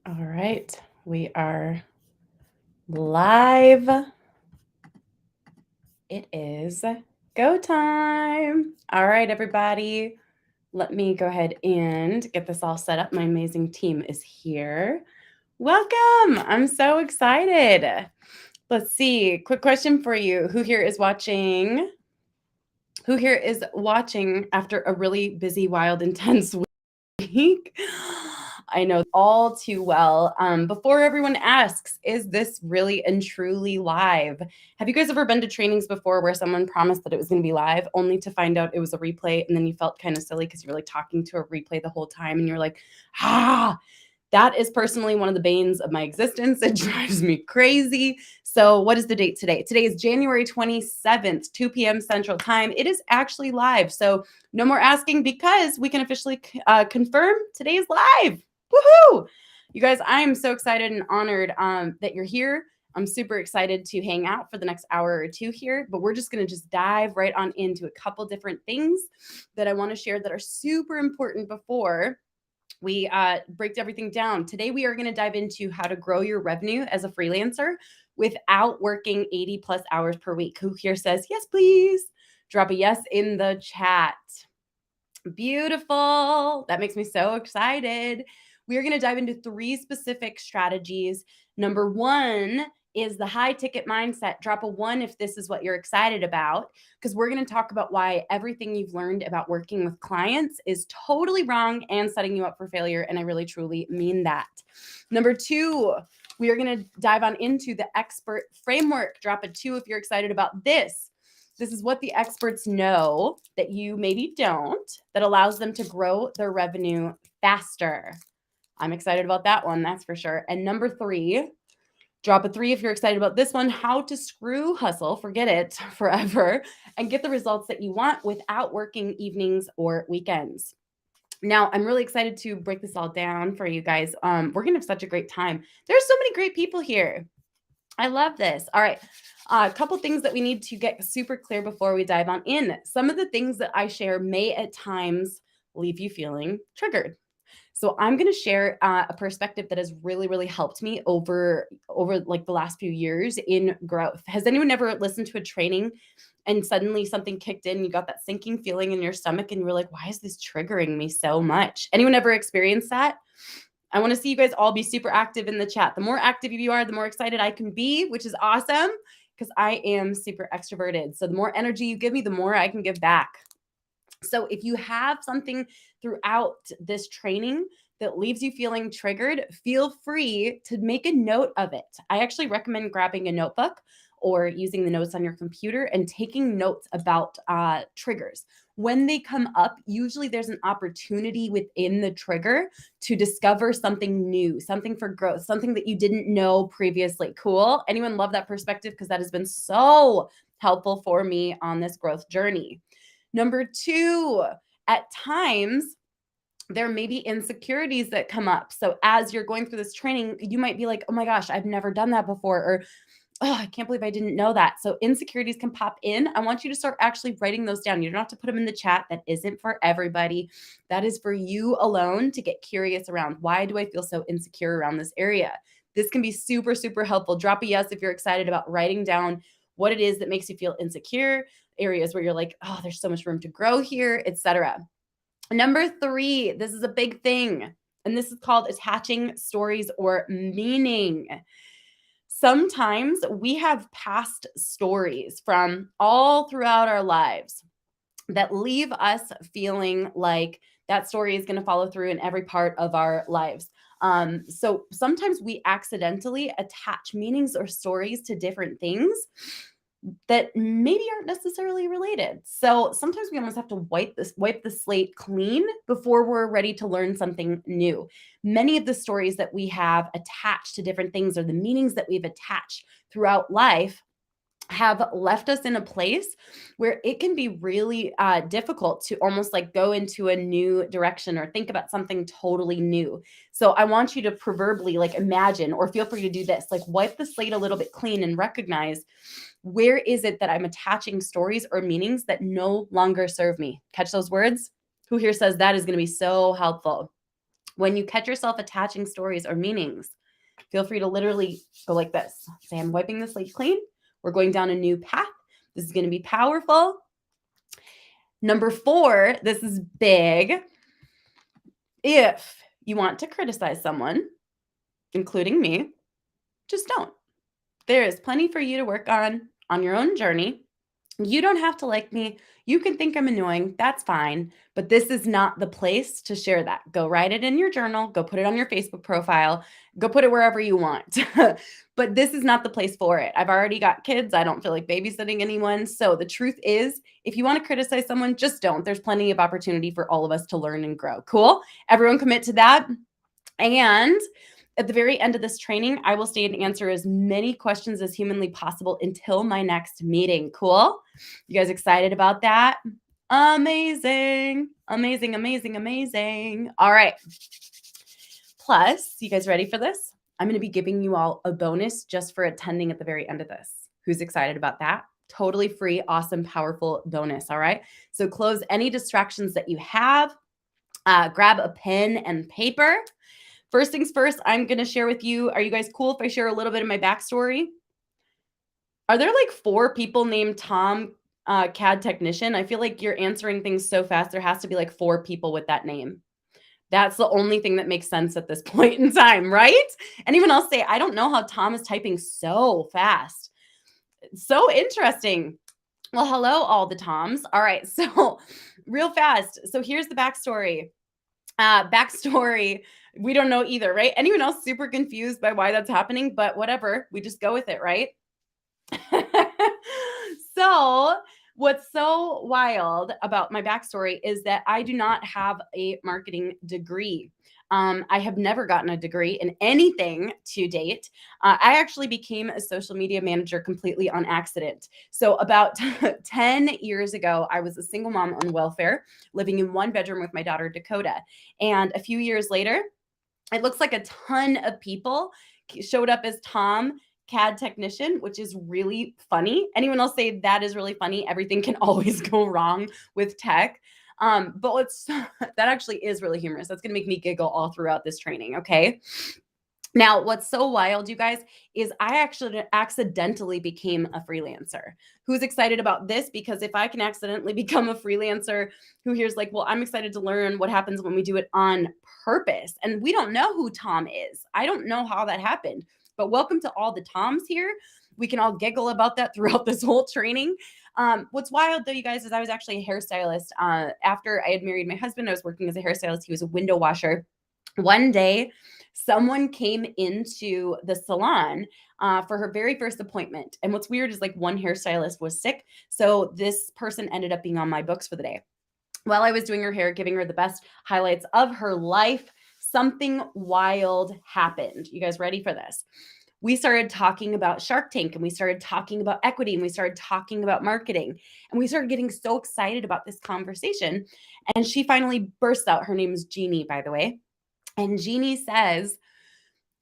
All right, we are live. It is go time. All right, everybody. Let me go ahead and get this all set up. My amazing team is here. Welcome. I'm so excited. Let's see. Quick question for you. Who here is watching? Who here is watching after a really busy, wild, intense week? I know all too well. Before everyone asks, is this really and truly live? Have you guys ever been to trainings before where someone promised that it was going to be live only to find out it was a replay, and then you felt kind of silly because you were like talking to a replay the whole time and you're like, that is personally one of the banes of my existence. It drives me crazy. So what is the date today? Today is January 27th, 2 p.m. Central Time. It is actually live. So no more asking because we can officially confirm today is live. Woohoo! You guys, I am so excited and honored that you're here. I'm super excited to hang out for the next hour or two here, but we're just going to just dive right on into a couple different things that I want to share that are super important before we break everything down. Today, we are going to dive into how to grow your revenue as a freelancer without working 80 plus hours per week. Who here says, yes, please? Drop a yes in the chat. Beautiful. That makes me so excited. We are going to dive into 3 specific strategies. Number 1 is the high ticket mindset. Drop a 1 if this is what you're excited about, because we're going to talk about why everything you've learned about working with clients is totally wrong and setting you up for failure. And I really, truly mean that. Number 2, we are going to dive on into the expert framework. Drop a 2 if you're excited about this. This is what the experts know that you maybe don't, that allows them to grow their revenue faster. I'm excited about that one, that's for sure. And number 3, drop a 3 if you're excited about this one, how to screw hustle, forget it forever, and get the results that you want without working evenings or weekends. Now, I'm really excited to break this all down for you guys. We're going to have such a great time. There's so many great people here. I love this. All right. A couple things that we need to get super clear before we dive on in. Some of the things that I share may at times leave you feeling triggered. So I'm going to share a perspective that has really, really helped me over like the last few years in growth. Has anyone ever listened to a training and suddenly something kicked in, you got that sinking feeling in your stomach and you were like, why is this triggering me so much? Anyone ever experienced that? I want to see you guys all be super active in the chat. The more active you are, the more excited I can be, which is awesome because I am super extroverted. So the more energy you give me, the more I can give back. So if you have something throughout this training that leaves you feeling triggered, feel free to make a note of it. I actually recommend grabbing a notebook or using the notes on your computer and taking notes about triggers. When they come up, usually there's an opportunity within the trigger to discover something new, something for growth, something that you didn't know previously. Cool? Anyone love that perspective? Because that has been so helpful for me on this growth journey. Number 2, at times, there may be insecurities that come up. So as you're going through this training, you might be like, oh my gosh, I've never done that before. Or, oh, I can't believe I didn't know that. So insecurities can pop in. I want you to start actually writing those down. You don't have to put them in the chat. That isn't for everybody. That is for you alone to get curious around. Why do I feel so insecure around this area? This can be super, super helpful. Drop a yes if you're excited about writing down what it is that makes you feel insecure, areas where you're like, oh, there's so much room to grow here, etc. Number 3, this is a big thing, and this is called attaching stories or meaning. Sometimes we have past stories from all throughout our lives that leave us feeling like that story is going to follow through in every part of our lives. So sometimes we accidentally attach meanings or stories to different things that maybe aren't necessarily related. So sometimes we almost have to wipe the slate clean before we're ready to learn something new. Many of the stories that we have attached to different things, or the meanings that we've attached throughout life, have left us in a place where it can be really difficult to almost like go into a new direction or think about something totally new. So I want you to proverbially like imagine, or feel free to do this, like wipe the slate a little bit clean and recognize, where is it that I'm attaching stories or meanings that no longer serve me? Catch those words? Who here says that is going to be so helpful? When you catch yourself attaching stories or meanings, feel free to literally go like this. Say, I'm wiping the slate clean. We're going down a new path. This is going to be powerful. Number 4, this is big. If you want to criticize someone, including me, just don't. There is plenty for you to work on your own journey. You don't have to like me. You can think I'm annoying. That's fine. But this is not the place to share that. Go write it in your journal. Go put it on your Facebook profile. Go put it wherever you want. But this is not the place for it. I've already got kids. I don't feel like babysitting anyone. So the truth is, if you want to criticize someone, just don't. There's plenty of opportunity for all of us to learn and grow. Cool? Everyone commit to that. And at the very end of this training, I will stay and answer as many questions as humanly possible until my next meeting. Cool? You guys excited about that? Amazing. Amazing, amazing, amazing. All right. Plus, you guys ready for this? I'm going to be giving you all a bonus just for attending at the very end of this. Who's excited about that? Totally free, awesome, powerful bonus. All right. So close any distractions that you have. Grab a pen and paper. First things first, I'm going to share with you. Are you guys cool if I share a little bit of my backstory? Are there like 4 people named Tom, CAD technician? I feel like you're answering things so fast. There has to be like 4 people with that name. That's the only thing that makes sense at this point in time, right? Anyone else say, I don't know how Tom is typing so fast. So interesting. Well, hello, all the Toms. All right. So real fast. So here's the backstory. We don't know either, right? Anyone else super confused by why that's happening? But whatever, we just go with it, right? So what's so wild about my backstory is that I do not have a marketing degree. I have never gotten a degree in anything to date. I actually became a social media manager completely on accident. So about 10 years ago, I was a single mom on welfare, living in one bedroom with my daughter, Dakota. And a few years later, it looks like a ton of people showed up as Tom, CAD technician, which is really funny. Anyone else say that is really funny? Everything can always go wrong with tech. But that actually is really humorous. That's going to make me giggle all throughout this training. Okay. Now, what's so wild, you guys, is I actually accidentally became a freelancer. Who's excited about this? Because if I can accidentally become a freelancer, who here's like, well, I'm excited to learn what happens when we do it on purpose. And we don't know who Tom is. I don't know how that happened. But welcome to all the Toms here. We can all giggle about that throughout this whole training. What's wild though, you guys, is I was actually a hairstylist. After I had married my husband, I was working as a hairstylist. He was a window washer. One day, someone came into the salon for her very first appointment. And what's weird is like one hairstylist was sick. So this person ended up being on my books for the day. While I was doing her hair, giving her the best highlights of her life, something wild happened. You guys ready for this? We started talking about Shark Tank, and we started talking about equity, and we started talking about marketing, and we started getting so excited about this conversation. And she finally bursts out. Her name is Jeannie, by the way. And Jeannie says,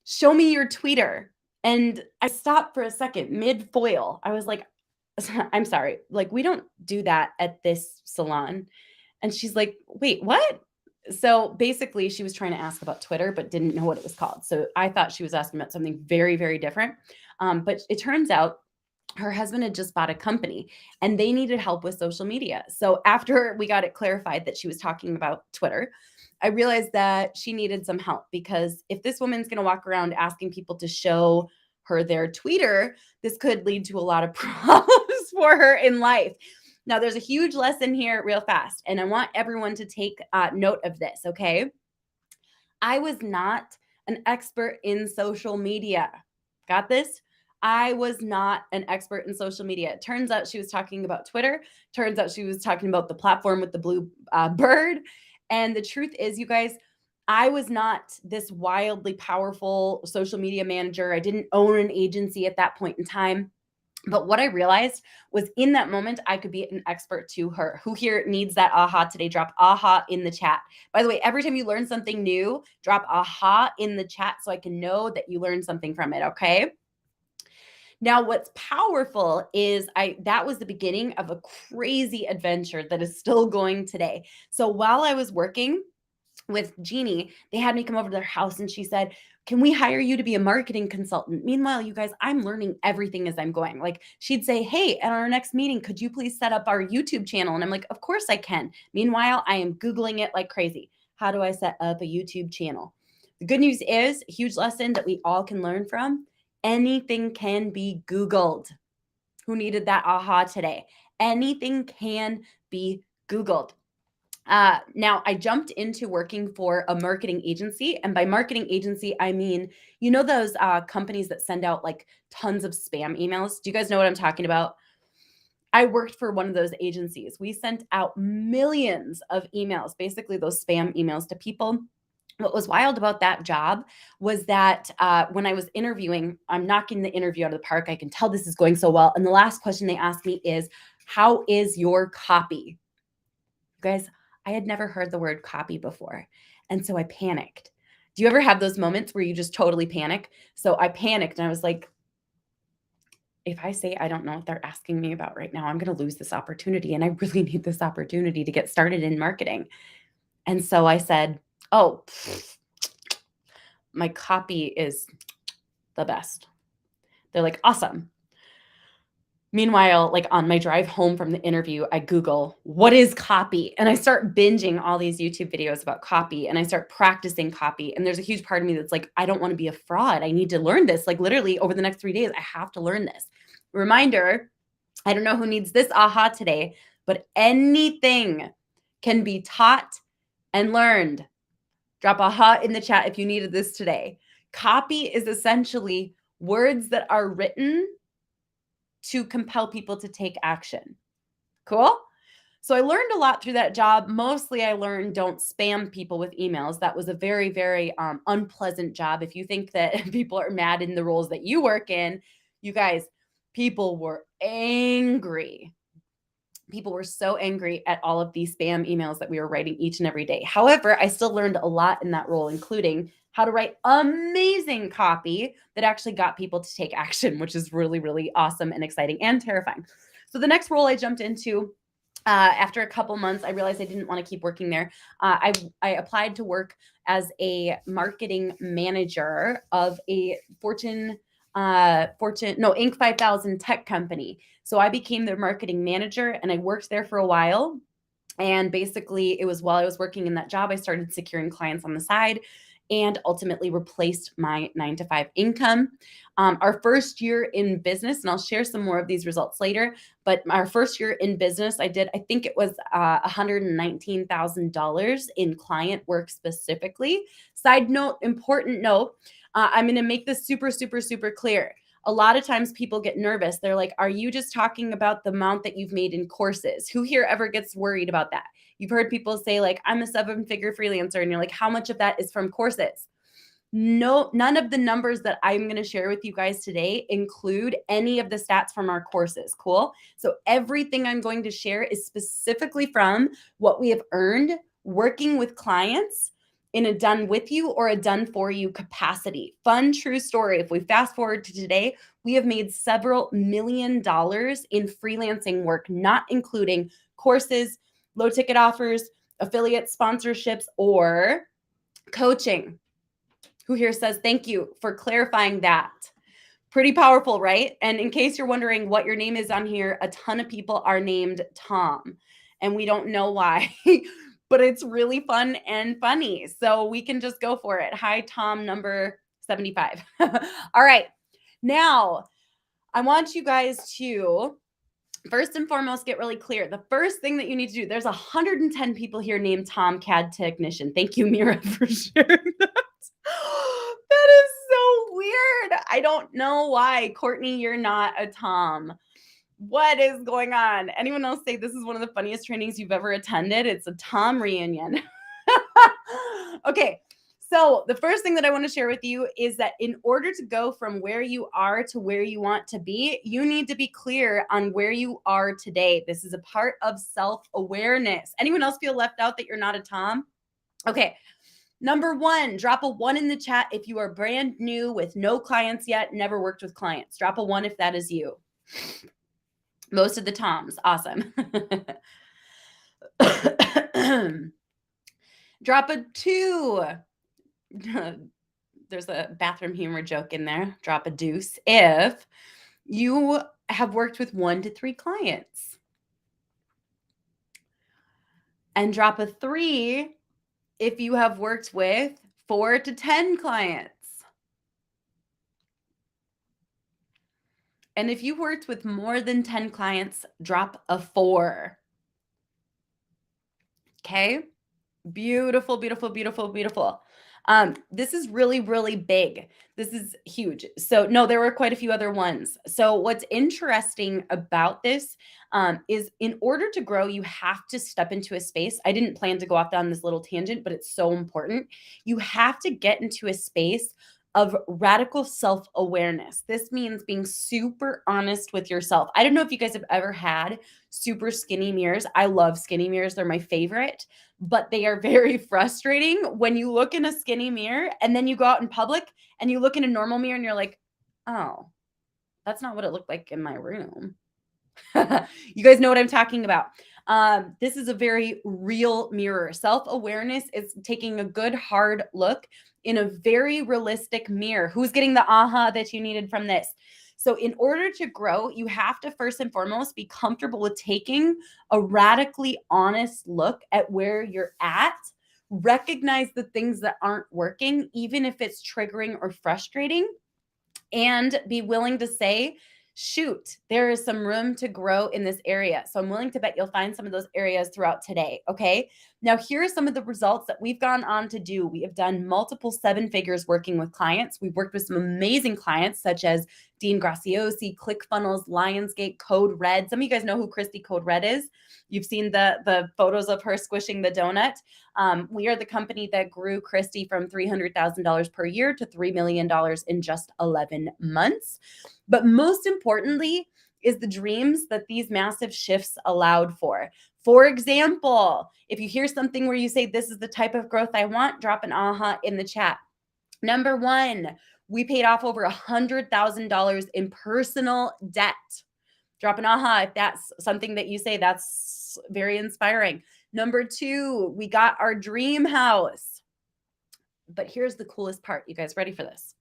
show me your tweeter. And I stopped for a second mid-foil. I was like, I'm sorry. Like, we don't do that at this salon. And she's like, wait, what? So basically, she was trying to ask about Twitter, but didn't know what it was called. So I thought she was asking about something very, very different. But it turns out her husband had just bought a company and they needed help with social media. So after we got it clarified that she was talking about Twitter, I realized that she needed some help, because if this woman's going to walk around asking people to show her their tweeter, this could lead to a lot of problems for her in life. Now, there's a huge lesson here real fast, and I want everyone to take note of this, okay? I was not an expert in social media. Got this? I was not an expert in social media. It turns out she was talking about Twitter. Turns out she was talking about the platform with the blue bird. And the truth is, you guys, I was not this wildly powerful social media manager. I didn't own an agency at that point in time. But what I realized was in that moment, I could be an expert to her. Who here needs that aha today? Drop aha in the chat. By the way, every time you learn something new, drop aha in the chat so I can know that you learned something from it, okay? Now, what's powerful is that was the beginning of a crazy adventure that is still going today. So while I was working, with Jeannie, they had me come over to their house and she said, "Can we hire you to be a marketing consultant?" Meanwhile, you guys, I'm learning everything as I'm going. Like she'd say, "Hey, at our next meeting, could you please set up our YouTube channel?" And I'm like, "Of course I can." Meanwhile, I am Googling it like crazy. How do I set up a YouTube channel? The good news is a huge lesson that we all can learn from. Anything can be Googled. Who needed that aha today? Anything can be Googled. Now, I jumped into working for a marketing agency. And by marketing agency, I mean, you know, those companies that send out like tons of spam emails? Do you guys know what I'm talking about? I worked for one of those agencies. We sent out millions of emails, basically those spam emails to people. What was wild about that job was that when I was interviewing, I'm knocking the interview out of the park. I can tell this is going so well. And the last question they asked me is, "How is your copy?" Guys, I had never heard the word copy before. And so I panicked. Do you ever have those moments where you just totally panic? So I panicked and I was like, if I say I don't know what they're asking me about right now, I'm going to lose this opportunity. And I really need this opportunity to get started in marketing. And so I said, "Oh, my copy is the best." They're like, "Awesome." Meanwhile, like on my drive home from the interview, I Google, "What is copy?" And I start binging all these YouTube videos about copy and I start practicing copy. And there's a huge part of me that's like, I don't want to be a fraud. I need to learn this. Like literally over the next 3 days, I have to learn this. Reminder, I don't know who needs this aha today, but anything can be taught and learned. Drop aha in the chat if you needed this today. Copy is essentially words that are written to compel people to take action. Cool? So I learned a lot through that job. Mostly I learned don't spam people with emails. That was a very, very unpleasant job. If you think that people are mad in the roles that you work in, you guys, people were angry. People were so angry at all of these spam emails that we were writing each and every day. However, I still learned a lot in that role, including how to write amazing copy that actually got people to take action, which is really, really awesome and exciting and terrifying. So the next role I jumped into, after a couple months, I realized I didn't want to keep working there. I applied to work as a marketing manager of a Inc. 5000 tech company. So I became their marketing manager and I worked there for a while. And basically, it was while I was working in that job, I started securing clients on the side and ultimately replaced my 9-to-5 income. Our first year in business, and I'll share some more of these results later, but our first year in business, I think it was $119,000 in client work specifically. Side note, important note, I'm going to make this super, super, super clear. A lot of times people get nervous. They're like, "Are you just talking about the amount that you've made in courses?" Who here ever gets worried about that? You've heard people say like, "I'm a 7-figure freelancer." And you're like, "How much of that is from courses?" No, none of the numbers that I'm going to share with you guys today include any of the stats from our courses. Cool. So everything I'm going to share is specifically from what we have earned working with clients in a done with you or a done for you capacity. Fun, true story. If we fast forward to today, we have made several $1 million in freelancing work, not including courses, low ticket offers, affiliate sponsorships, or coaching. Who here says thank you for clarifying that? Pretty powerful, right? And in case you're wondering what your name is on here, a ton of people are named Tom, and we don't know why. But it's really fun and funny. So we can just go for it. Hi, Tom, number 75. All right. Now, I want you guys to first and foremost get really clear. The first thing that you need to do, there's 110 people here named Tom, CAD technician. Thank you, Mira, for sharing that. That is so weird. I don't know why. Courtney, you're not a Tom. What is going on? Anyone else say this is one of the funniest trainings you've ever attended? It's a Tom reunion. Okay, so the first thing that I want to share with you is that in order to go from where you are to where you want to be, you need to be clear on where you are today. This is a part of self-awareness. Anyone else feel left out that you're not a Tom? Okay. Number 1, drop a 1 in the chat if you are brand new with no clients yet, never worked with clients. Drop a 1 if that is you. Most of the Toms. Awesome. Drop a 2. There's a bathroom humor joke in there. Drop a deuce if you have worked with 1 to 3 clients. And drop a 3 if you have worked with 4 to 10 clients. And if you worked with more than 10 clients, drop a 4. Okay? Beautiful, beautiful, beautiful, beautiful. This is really, really big. This is huge. So no, there were quite a few other ones. So what's interesting about this is in order to grow, you have to step into a space. I didn't plan to go off down this little tangent, but it's so important. You have to get into a space of radical self-awareness. This means being super honest with yourself. I don't know if you guys have ever had super skinny mirrors. I love skinny mirrors. They're my favorite, but they are very frustrating when you look in a skinny mirror and then you go out in public and you look in a normal mirror and you're like, oh, that's not what it looked like in my room. You guys know what I'm talking about. This is a very real mirror. Self-awareness is taking a good hard look in a very realistic mirror. Who's getting the aha that you needed from this? So in order to grow, you have to first and foremost be comfortable with taking a radically honest look at where you're at, recognize the things that aren't working, even if it's triggering or frustrating, and be willing to say, shoot, there is some room to grow in this area. So I'm willing to bet you'll find some of those areas throughout today. Okay. Now, here are some of the results that we've gone on to do. We have done multiple 7 figures working with clients. We've worked with some amazing clients such as Dean Graciosi, ClickFunnels, Lionsgate, Code Red. Some of you guys know who Christy Code Red is. You've seen the photos of her squishing the donut. We are the company that grew Christy from $300,000 per year to $3 million in just 11 months. But most importantly is the dreams that these massive shifts allowed for. For example, if you hear something where you say, this is the type of growth I want, drop an aha in the chat. Number 1, we paid off over $100,000 in personal debt. Drop an aha if that's something that you say that's very inspiring. Number 2, we got our dream house. But here's the coolest part. You guys ready for this?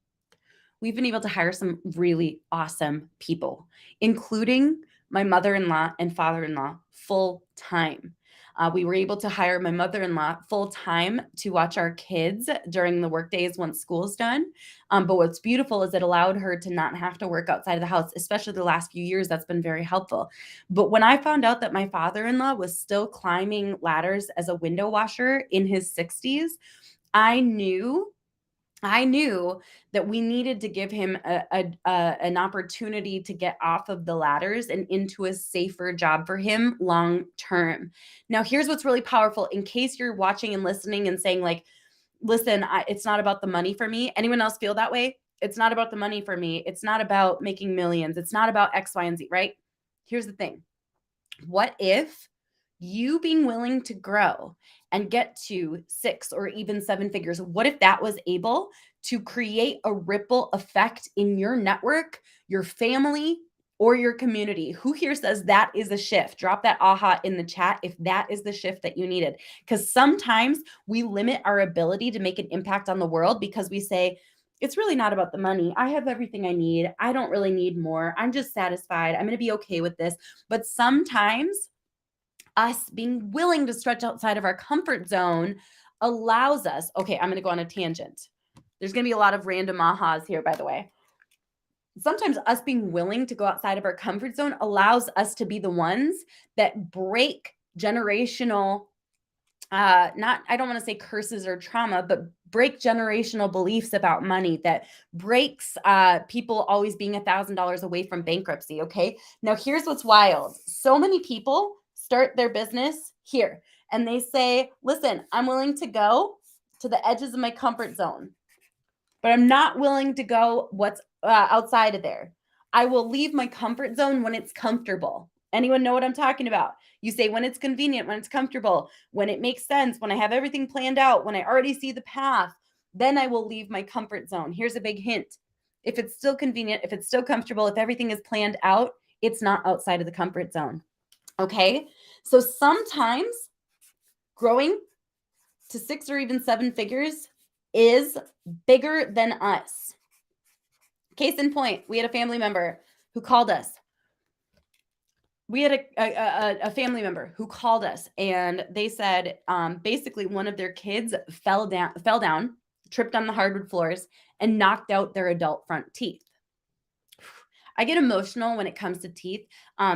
We've been able to hire some really awesome people, including my mother-in-law and father-in-law full time. We were able to hire my mother-in-law full time to watch our kids during the work days once school's done. But what's beautiful is it allowed her to not have to work outside of the house, especially the last few years. That's been very helpful. But when I found out that my father-in-law was still climbing ladders as a window washer in his 60s, I knew that we needed to give him an opportunity to get off of the ladders and into a safer job for him long term. Now, here's what's really powerful. In case you're watching and listening and saying like, listen, it's not about the money for me. Anyone else feel that way? It's not about the money for me. It's not about making millions. It's not about X, Y, and Z, right? Here's the thing. What if you being willing to grow and get to 6 or even 7 figures, what if that was able to create a ripple effect in your network, your family, or your community? Who here says that is a shift? Drop that aha in the chat if that is the shift that you needed. Because sometimes we limit our ability to make an impact on the world because we say, it's really not about the money. I have everything I need. I don't really need more. I'm just satisfied. I'm going to be okay with this. But sometimes us being willing to stretch outside of our comfort zone allows us, okay, I'm going to go on a tangent. There's going to be a lot of random ahas here, by the way. Sometimes us being willing to go outside of our comfort zone allows us to be the ones that break generational, I don't want to say curses or trauma, but break generational beliefs about money that breaks people always being $1,000 away from bankruptcy. Okay. Now here's what's wild. So many people start their business here and they say, listen, I'm willing to go to the edges of my comfort zone, but I'm not willing to go what's outside of there. I will leave my comfort zone when it's comfortable. Anyone know what I'm talking about? You say when it's convenient, when it's comfortable, when it makes sense, when I have everything planned out, when I already see the path, then I will leave my comfort zone. Here's a big hint. If it's still convenient, if it's still comfortable, if everything is planned out, it's not outside of the comfort zone. Okay? So sometimes growing to 6 or even 7 figures is bigger than us. Case in point, we had a family member who called us. We had a family member who called us, and they said basically one of their kids fell down, tripped on the hardwood floors, and knocked out their adult front teeth. I get emotional when it comes to teeth.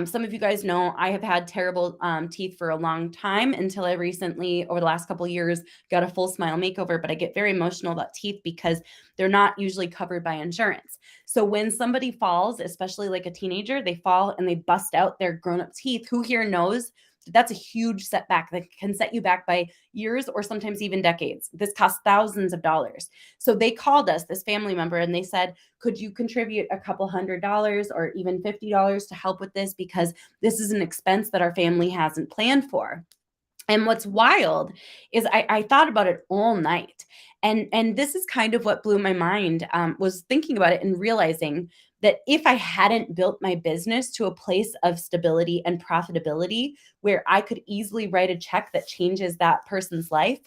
Some of you guys know I have had terrible teeth for a long time until I recently, over the last couple of years, got a full smile makeover. But I get very emotional about teeth because they're not usually covered by insurance. So when somebody falls, especially like a teenager, they fall and they bust out their grown-up teeth. Who here knows that's a huge setback that can set you back by years or sometimes even decades? This costs thousands of dollars. So they called us, this family member, and they said, could you contribute a couple $100 or even $50 to help with this? Because this is an expense that our family hasn't planned for. And what's wild is I thought about it all night. And this is kind of what blew my mind, was thinking about it and realizing that if I hadn't built my business to a place of stability and profitability where I could easily write a check that changes that person's life,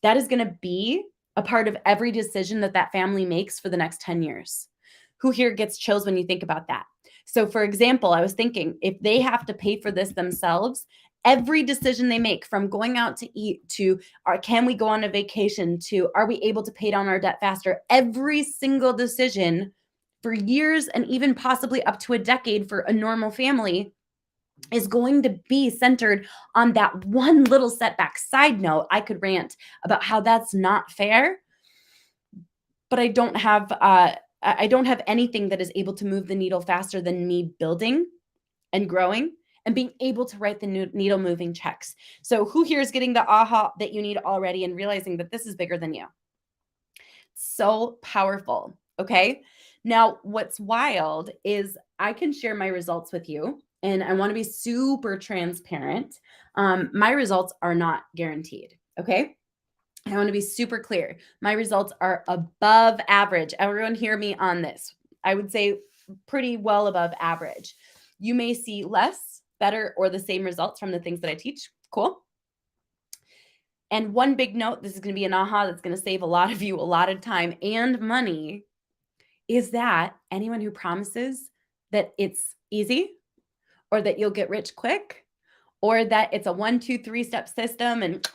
that is going to be a part of every decision that that family makes for the next 10 years. Who here gets chills when you think about that? So for example, I was thinking if they have to pay for this themselves, every decision they make, from going out to eat to can we go on a vacation to are we able to pay down our debt faster, every single decision for years and even possibly up to a decade for a normal family is going to be centered on that one little setback. Side note, I could rant about how that's not fair, but I don't have anything that is able to move the needle faster than me building and growing and being able to write the needle moving checks. So who here is getting the aha that you need already and realizing that this is bigger than you? So powerful. Okay. Now, what's wild is I can share my results with you, and I want to be super transparent. My results are not guaranteed. Okay. I want to be super clear. My results are above average. Everyone hear me on this. I would say pretty well above average. You may see less, better, or the same results from the things that I teach. Cool. And one big note, this is going to be an aha that's going to save a lot of you a lot of time and money, is that anyone who promises that it's easy or that you'll get rich quick or that it's a 1, 2, 3-step system and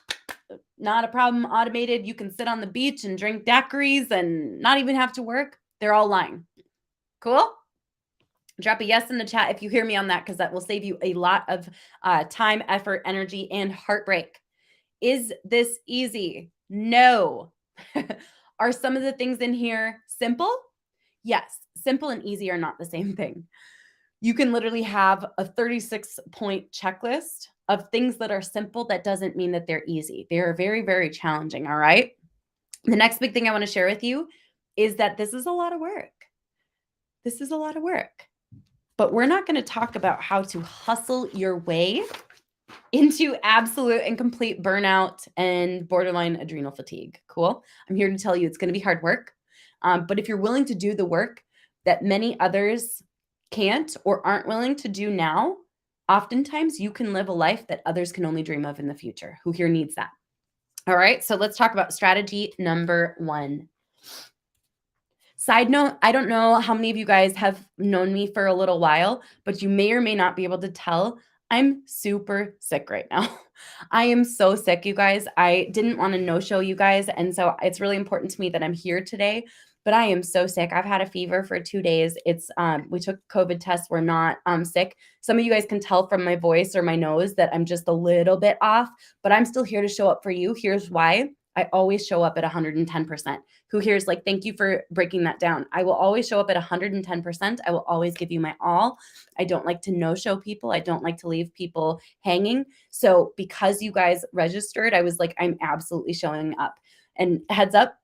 not a problem, automated, you can sit on the beach and drink daiquiris and not even have to work, they're all lying. Cool? Drop a yes in the chat if you hear me on that, because that will save you a lot of time, effort, energy, and heartbreak. Is this easy? No. Are some of the things in here simple? Yes. Simple and easy are not the same thing. You can literally have a 36-point checklist of things that are simple. That doesn't mean that they're easy. They are very, very challenging. All right. The next big thing I want to share with you is that this is a lot of work. This is a lot of work. But we're not going to talk about how to hustle your way into absolute and complete burnout and borderline adrenal fatigue. Cool. I'm here to tell you it's going to be hard work. But if you're willing to do the work that many others can't or aren't willing to do now, oftentimes you can live a life that others can only dream of in the future. Who here needs that? All right. So let's talk about strategy number 1. Side note, I don't know how many of you guys have known me for a little while, but you may or may not be able to tell I'm super sick right now. I am so sick, you guys. I didn't want to no-show you guys, and so it's really important to me that I'm here today, but I am so sick. I've had a fever for 2 days. It's we took COVID tests. We're not sick. Some of you guys can tell from my voice or my nose that I'm just a little bit off, but I'm still here to show up for you. Here's why. I always show up at 110%. Who here's like, thank you for breaking that down. I will always show up at 110%. I will always give you my all. I don't like to no-show people. I don't like to leave people hanging. So because you guys registered, I was like, I'm absolutely showing up. And heads up,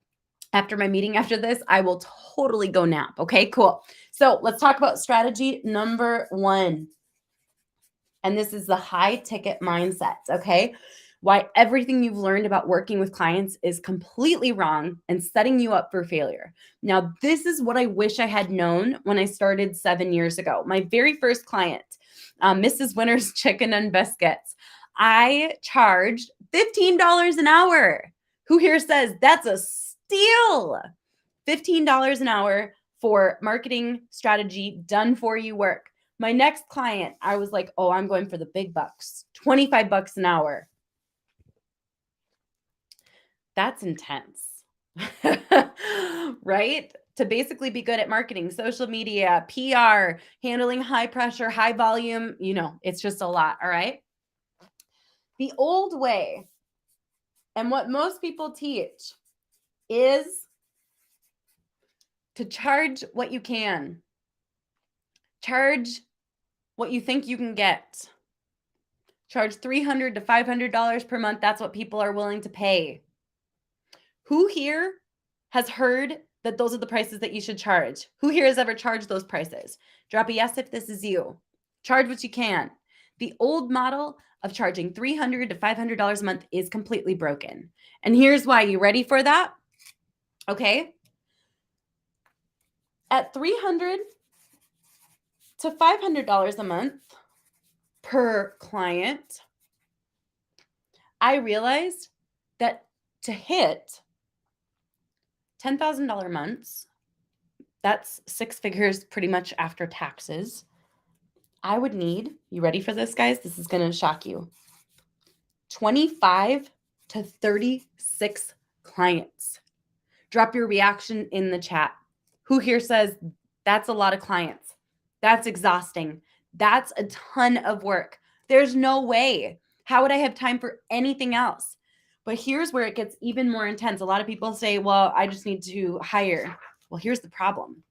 after my meeting after this, I will totally go nap. Okay, cool. So let's talk about strategy number 1. And this is the high ticket mindset. Okay. Why everything you've learned about working with clients is completely wrong and setting you up for failure. Now, this is what I wish I had known when I started 7 years ago. My very first client, Mrs. Winter's Chicken and Biscuits, I charged $15 an hour. Who here says that's a steal? $15 an hour for marketing strategy done for you work. My next client, I was like, oh, I'm going for the big bucks, $25 an hour. That's intense, right? To basically be good at marketing, social media, PR, handling high pressure, high volume, it's just a lot, all right? The old way, and what most people teach, is to charge what you can. Charge what you think you can get. Charge $300 to $500 per month. That's what people are willing to pay. Who here has heard that those are the prices that you should charge? Who here has ever charged those prices? Drop a yes if this is you. Charge what you can. The old model of charging $300 to $500 a month is completely broken. And here's why. You ready for that? Okay. At $300 to $500 a month per client, I realized that to hit $10,000 months, that's six figures pretty much after taxes, I would need, you ready for this, guys? This is going to shock you, 25 to 36 clients. Drop your reaction in the chat. Who here says that's a lot of clients? That's exhausting. That's a ton of work. There's no way. How would I have time for anything else? But here's where it gets even more intense. A lot of people say, well, I just need to hire. Well, here's the problem.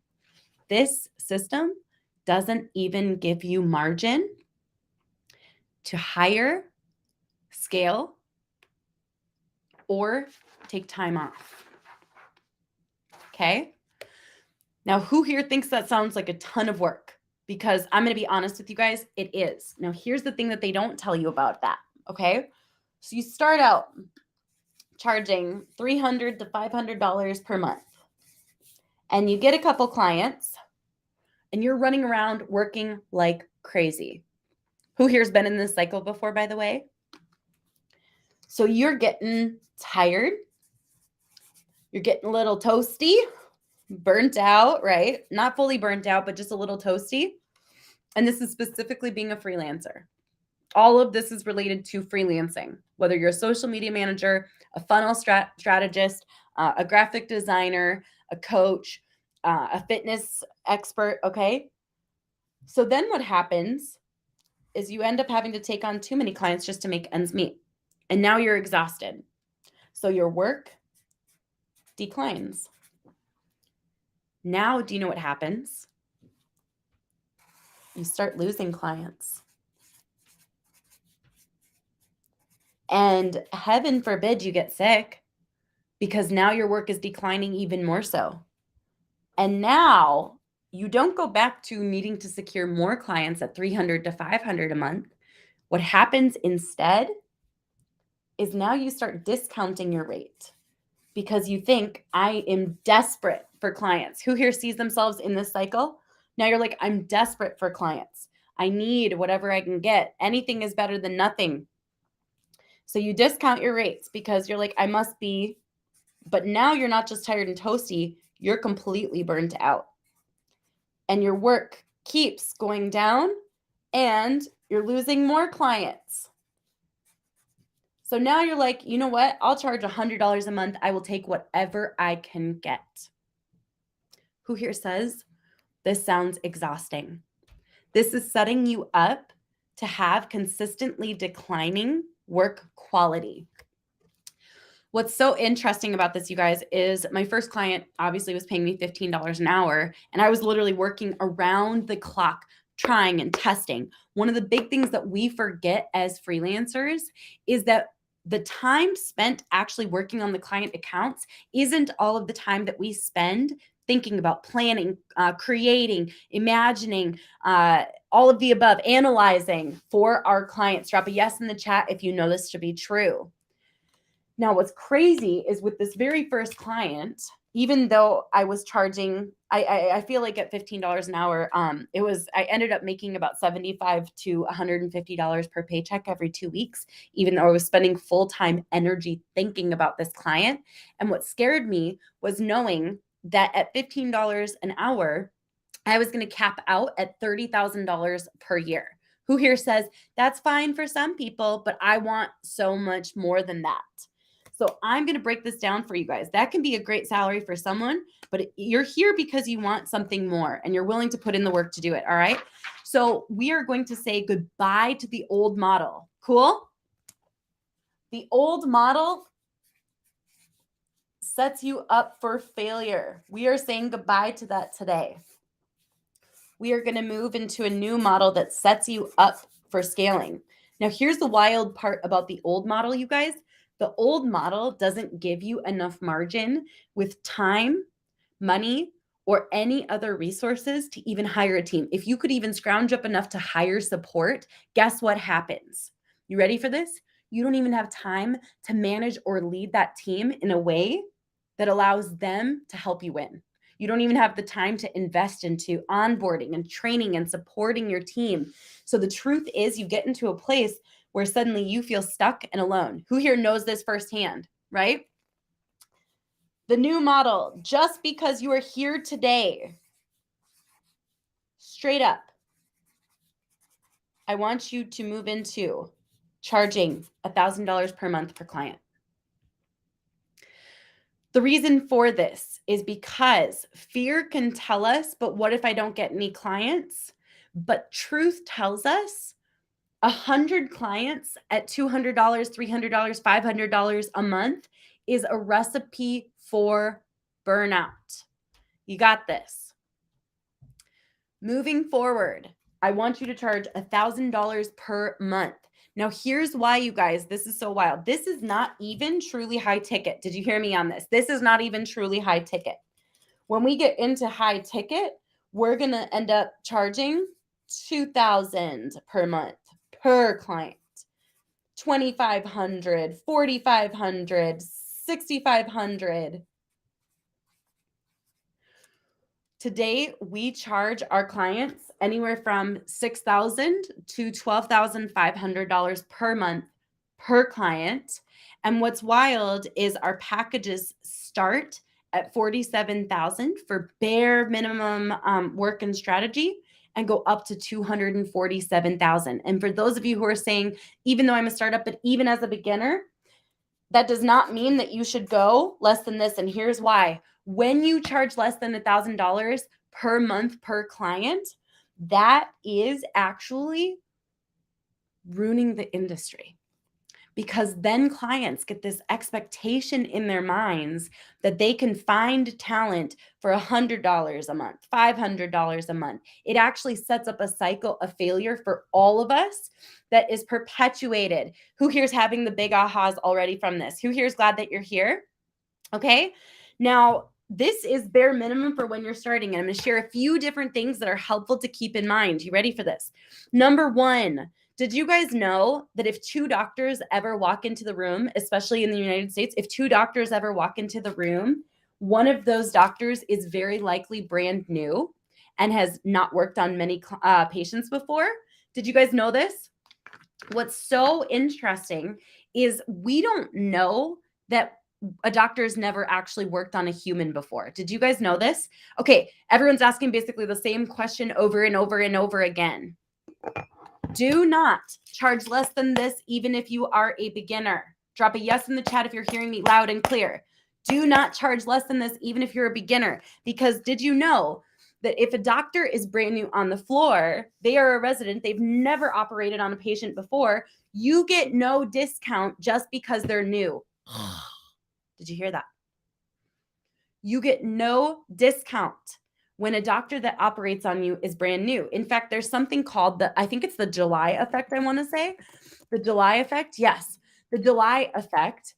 This system doesn't even give you margin to hire, scale, or take time off. Okay? Now, who here thinks that sounds like a ton of work? Because I'm going to be honest with you guys, it is. Now, here's the thing that they don't tell you about that, okay? So you start out charging $300 to $500 per month, and you get a couple clients, and you're running around working like crazy. Who here's been in this cycle before, by the way? So you're getting tired. You're getting a little toasty, burnt out, right? Not fully burnt out, but just a little toasty. And this is specifically being a freelancer. All of this is related to freelancing, whether you're a social media manager, a funnel strategist, a graphic designer, a coach, a fitness expert, okay? So then what happens is you end up having to take on too many clients just to make ends meet. And now you're exhausted. So your work declines. Now, do you know what happens? You start losing clients. And heaven forbid you get sick, because now your work is declining even more so. And now you don't go back to needing to secure more clients at $300 to $500 a month. What happens instead is now you start discounting your rate because you think, I am desperate for clients. Who here sees themselves in this cycle? Now you're like, I'm desperate for clients. I need whatever I can get. Anything is better than nothing. So you discount your rates because you're like, I must be. But now you're not just tired and toasty, you're completely burnt out. And your work keeps going down and you're losing more clients. So now you're like, you know what? I'll charge $100 a month. I will take whatever I can get. Who here says this sounds exhausting? This is setting you up to have consistently declining work quality. What's so interesting about this, you guys, is my first client obviously was paying me $15 an hour, and I was literally working around the clock, trying and testing. One of the big things that we forget as freelancers is that the time spent actually working on the client accounts isn't all of the time that we spend thinking about planning, creating, imagining, all of the above, analyzing for our clients. Drop a yes in the chat if you know this to be true. Now, what's crazy is with this very first client, even though I was charging, I feel like at $15 an hour, I ended up making about $75 to $150 per paycheck every 2 weeks, even though I was spending full-time energy thinking about this client. And what scared me was knowing that at $15 an hour, I was going to cap out at $30,000 per year. Who here says that's fine for some people, but I want so much more than that? So I'm going to break this down for you guys. That can be a great salary for someone, but you're here because you want something more and you're willing to put in the work to do it. All right. So we are going to say goodbye to the old model. Cool. The old model sets you up for failure. We are saying goodbye to that today. We are going to move into a new model that sets you up for scaling. Now, here's the wild part about the old model, you guys. The old model doesn't give you enough margin with time, money, or any other resources to even hire a team. If you could even scrounge up enough to hire support, guess what happens? You ready for this? You don't even have time to manage or lead that team in a way that allows them to help you win. You don't even have the time to invest into onboarding and training and supporting your team. So the truth is, you get into a place where suddenly you feel stuck and alone. Who here knows this firsthand, right? The new model, just because you are here today, straight up, I want you to move into charging $1,000 per month per client. The reason for this is because fear can tell us, but what if I don't get any clients? But truth tells us 100 clients at $200, $300, $500 a month is a recipe for burnout. You got this. Moving forward, I want you to charge $1,000 per month. Now, here's why, you guys, this is so wild. This is not even truly high ticket. Did you hear me on this? This is not even truly high ticket. When we get into high ticket, we're going to end up charging $2,000 per month per client, $2,500, $4,500, $6,500. Today, we charge our clients anywhere from $6,000 to $12,500 per month per client. And what's wild is our packages start at $47,000 for bare minimum work and strategy, and go up to $247,000. And for those of you who are saying, even though I'm a startup, but even as a beginner, that does not mean that you should go less than this. And here's why. When you charge less than $1,000 per month per client, that is actually ruining the industry, because then clients get this expectation in their minds that they can find talent for $100 a month, $500 a month. It actually sets up a cycle of failure for all of us that is perpetuated. Who here's having the big ahas already from this? Who here's glad that you're here? Okay. Now, this is bare minimum for when you're starting. And I'm going to share a few different things that are helpful to keep in mind. You ready for this? Number one, did you guys know that if two doctors ever walk into the room, especially in the United States, if two doctors ever walk into the room, one of those doctors is very likely brand new and has not worked on many patients before? Did you guys know this? What's so interesting is we don't know that a doctor's never actually worked on a human before. Did you guys know this? Okay, everyone's asking basically the same question over and over and over again. Do not charge less than this, even if you are a beginner. Drop a yes in the chat if you're hearing me loud and clear. Do not charge less than this, even if you're a beginner. Because did you know that if a doctor is brand new on the floor, they are a resident, they've never operated on a patient before, you get no discount just because they're new. Did you hear that? You get no discount when a doctor that operates on you is brand new. In fact, there's something called I think it's the July effect, I want to say. The July effect, yes. The July effect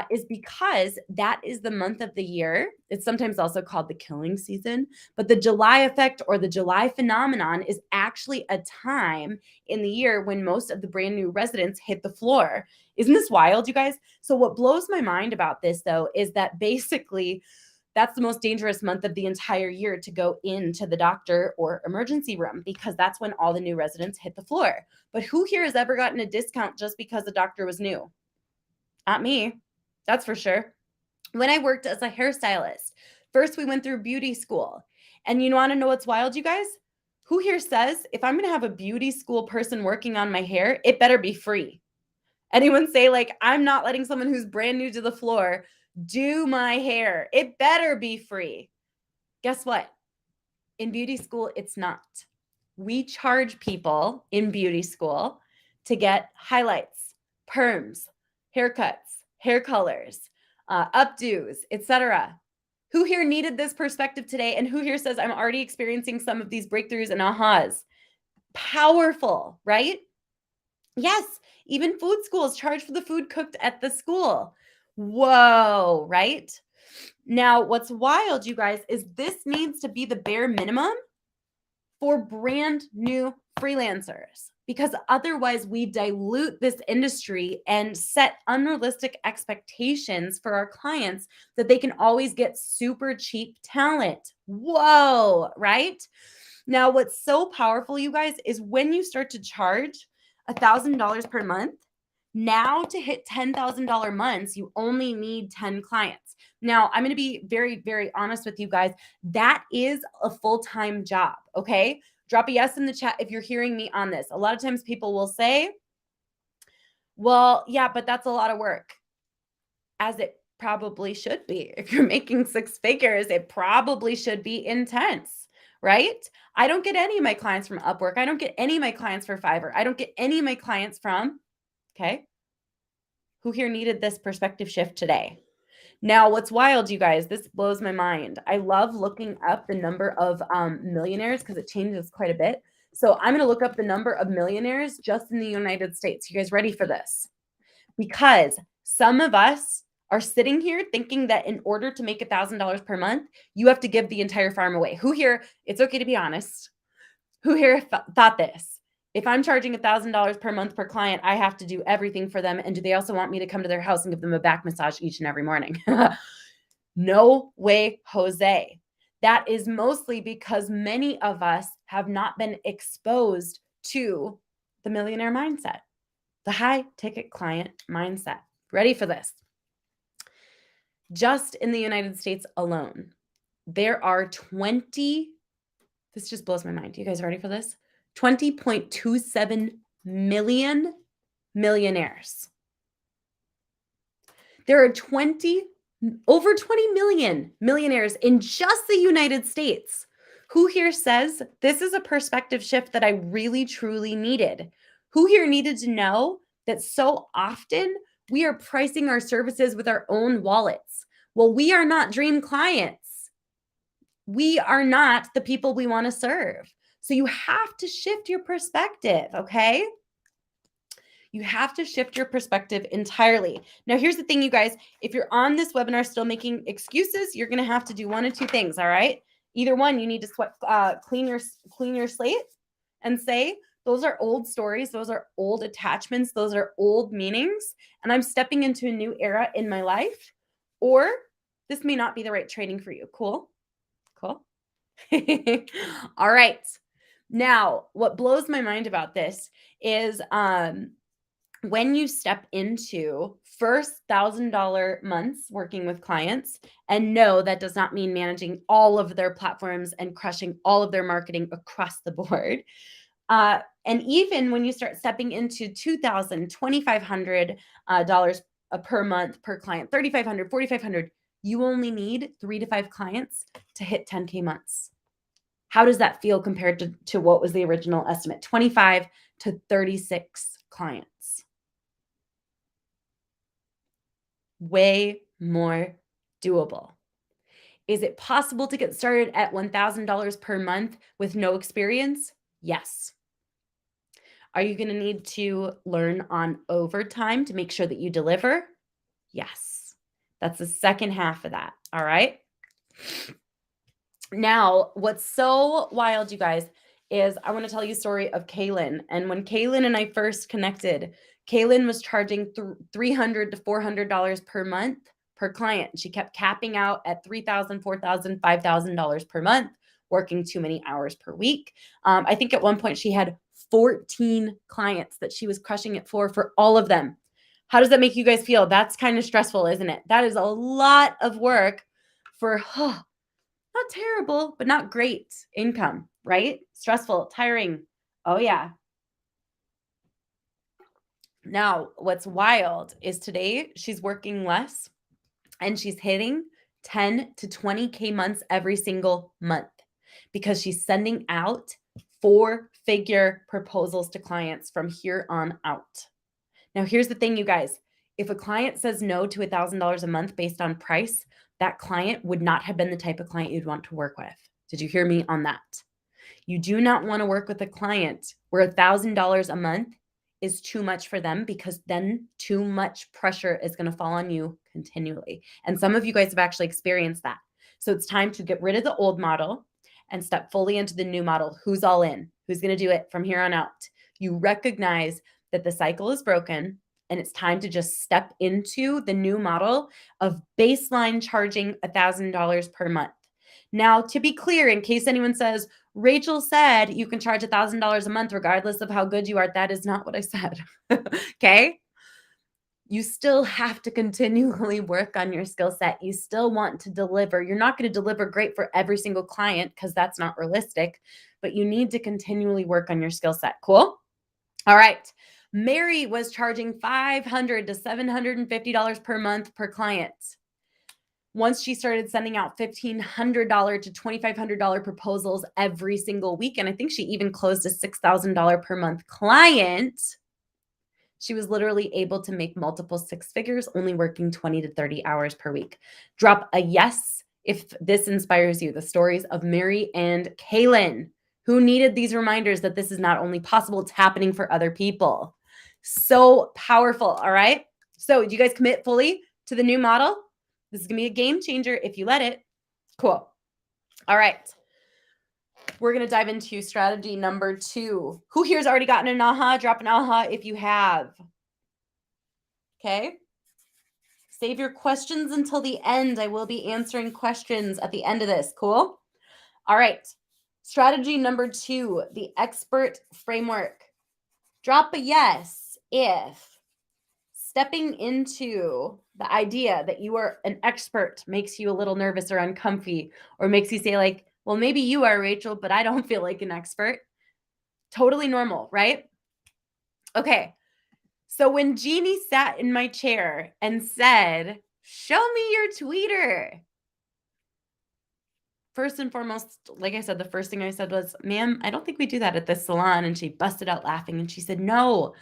is because that is the month of the year. It's sometimes also called the killing season. But the July effect, or the July phenomenon, is actually a time in the year when most of the brand new residents hit the floor. Isn't this wild, you guys? So what blows my mind about this, though, is that basically that's the most dangerous month of the entire year to go into the doctor or emergency room, because that's when all the new residents hit the floor. But who here has ever gotten a discount just because the doctor was new? Not me. That's for sure. When I worked as a hairstylist, first we went through beauty school. And you want to know what's wild, you guys? Who here says if I'm going to have a beauty school person working on my hair, it better be free? Anyone say, like, I'm not letting someone who's brand new to the floor do my hair. It better be free. Guess what? In beauty school, it's not. We charge people in beauty school to get highlights, perms, haircuts, hair colors, updos, etc. Who here needed this perspective today? And who here says, I'm already experiencing some of these breakthroughs and ahas? Powerful, right? Yes, even food schools charge for the food cooked at the school. Whoa, right? Now, what's wild, you guys, is this needs to be the bare minimum for brand new freelancers, because otherwise we dilute this industry and set unrealistic expectations for our clients that they can always get super cheap talent. Whoa, right? Now, what's so powerful, you guys, is when you start to charge $1,000 per month, now to hit $10,000 months, you only need 10 clients. Now, I'm going to be very, very honest with you guys. That is a full-time job, okay? Drop a yes in the chat if you're hearing me on this. A lot of times people will say, well, yeah, but that's a lot of work. As it probably should be. If you're making six figures, it probably should be intense, right? I don't get any of my clients from Upwork. I don't get any of my clients for Fiverr. I don't get any of my clients from, okay? Who here needed this perspective shift today? Now, what's wild, you guys, this blows my mind. I love looking up the number of millionaires because it changes quite a bit. So I'm going to look up the number of millionaires just in the United States. You guys ready for this? Because some of us are sitting here thinking that in order to make $1,000 per month, you have to give the entire farm away. Who here, it's okay to be honest, who here thought this? If I'm charging $1,000 per month per client, I have to do everything for them. And do they also want me to come to their house and give them a back massage each and every morning? No way, Jose. That is mostly because many of us have not been exposed to the millionaire mindset, the high ticket client mindset. Ready for this? Just in the United States alone, there are this just blows my mind. You guys ready for this? 20.27 million millionaires. There are over 20 million millionaires in just the United States. Who here says this is a perspective shift that I really, truly needed? Who here needed to know that so often we are pricing our services with our own wallets? Well, we are not dream clients. We are not the people we want to serve. So you have to shift your perspective, okay? You have to shift your perspective entirely. Now, here's the thing, you guys. If you're on this webinar still making excuses, you're going to have to do one of two things, all right? Either one, you need to clean your slate and say, those are old stories. Those are old attachments. Those are old meanings. And I'm stepping into a new era in my life. Or this may not be the right training for you. Cool? Cool. All right. Now, what blows my mind about this is when you step into first $1,000 months working with clients, and no, that does not mean managing all of their platforms and crushing all of their marketing across the board. And even when you start stepping into $2,000, $2,500 per month per client, $3,500, $4,500, you only need 3 to 5 clients to hit 10K months. How does that feel compared to what was the original estimate? 25 to 36 clients. Way more doable. Is it possible to get started at $1,000 per month with no experience? Yes. Are you going to need to learn on overtime to make sure that you deliver? Yes. That's the second half of that. All right. Now, what's so wild, you guys, is I want to tell you a story of Kaylin. And when Kaylin and I first connected, Kaylin was charging $300 to $400 per month per client. She kept capping out at $3,000, $4,000, $5,000 per month, working too many hours per week. I think at one point she had 14 clients that she was crushing it for all of them. How does that make you guys feel? That's kind of stressful, isn't it? That is a lot of work for not terrible, but not great income, right? Stressful, tiring. Oh, yeah. Now, what's wild is today she's working less and she's hitting 10 to 20K months every single month because she's sending out 4-figure proposals to clients from here on out. Now, here's the thing, you guys. If a client says no to $1,000 a month based on price, that client would not have been the type of client you'd want to work with. Did you hear me on that? You do not want to work with a client where $1,000 a month is too much for them, because then too much pressure is going to fall on you continually. And some of you guys have actually experienced that. So it's time to get rid of the old model and step fully into the new model. Who's all in? Who's going to do it from here on out? You recognize that the cycle is broken and it's time to just step into the new model of baseline charging $1,000 per month. Now, to be clear, in case anyone says, Rachel said you can charge $1,000 a month regardless of how good you are, that is not what I said. Okay? You still have to continually work on your skill set. You still want to deliver. You're not going to deliver great for every single client because that's not realistic, but you need to continually work on your skill set. Cool? All right. Mary was charging $500 to $750 per month per client. Once she started sending out $1,500 to $2,500 proposals every single week, and I think she even closed a $6,000 per month client, she was literally able to make multiple six figures, only working 20 to 30 hours per week. Drop a yes if this inspires you. The stories of Mary and Kaylin, who needed these reminders that this is not only possible, it's happening for other people. So powerful, all right? So do you guys commit fully to the new model? This is going to be a game changer if you let it. Cool. All right. We're going to dive into strategy number 2. Who here's already gotten an aha? Drop an aha if you have. Okay. Save your questions until the end. I will be answering questions at the end of this. Cool. All right. Strategy number 2, the expert framework. Drop a yes if stepping into the idea that you are an expert makes you a little nervous or uncomfy, or makes you say like, well, maybe you are, Rachel, but I don't feel like an expert. Totally normal, right? Okay. So when Jeannie sat in my chair and said, show me your tweeter, first and foremost, like I said, the first thing I said was, ma'am, I don't think we do that at this salon. And she busted out laughing and she said, no,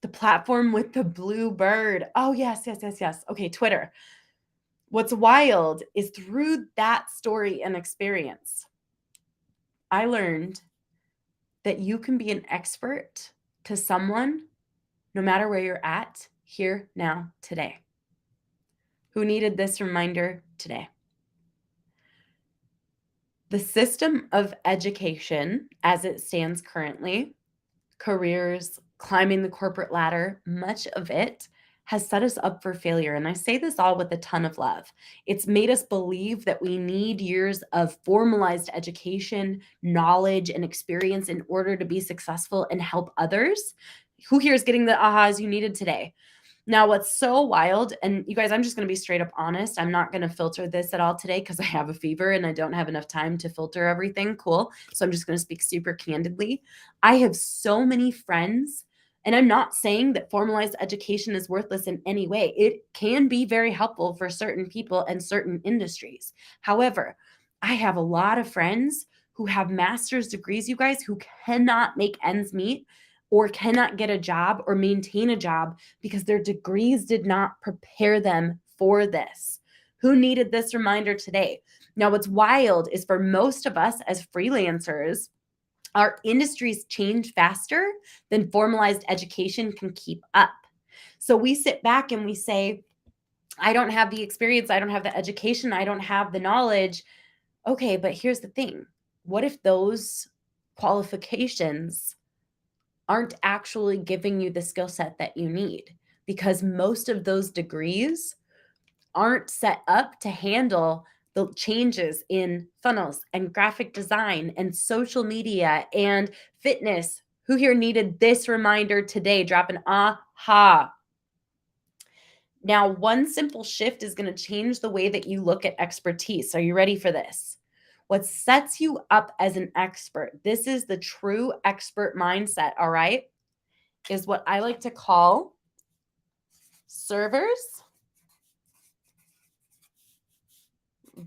the platform with the blue bird. Oh, yes. Okay, Twitter. What's wild is through that story and experience, I learned that you can be an expert to someone no matter where you're at, here, now, today. Who needed this reminder today? The system of education as it stands currently, careers, climbing the corporate ladder, much of it has set us up for failure. And I say this all with a ton of love. It's made us believe that we need years of formalized education, knowledge, and experience in order to be successful and help others. Who here is getting the ahas you needed today? Now, what's so wild, and you guys, I'm just going to be straight up honest. I'm not going to filter this at all today because I have a fever and I don't have enough time to filter everything. Cool. So I'm just going to speak super candidly. I have so many friends, and I'm not saying that formalized education is worthless in any way. It can be very helpful for certain people and certain industries. However, I have a lot of friends who have master's degrees, you guys, who cannot make ends meet or cannot get a job or maintain a job because their degrees did not prepare them for this. Who needed this reminder today? Now, what's wild is for most of us as freelancers, our industries change faster than formalized education can keep up. So we sit back and we say, I don't have the experience, I don't have the education, I don't have the knowledge. Okay, but here's the thing. What if those qualifications aren't actually giving you the skill set that you need? Because most of those degrees aren't set up to handle the changes in funnels and graphic design and social media and fitness. Who here needed this reminder today? Drop an aha. Now, one simple shift is going to change the way that you look at expertise. Are you ready for this? What sets you up as an expert, this is the true expert mindset, all right, is what I like to call servers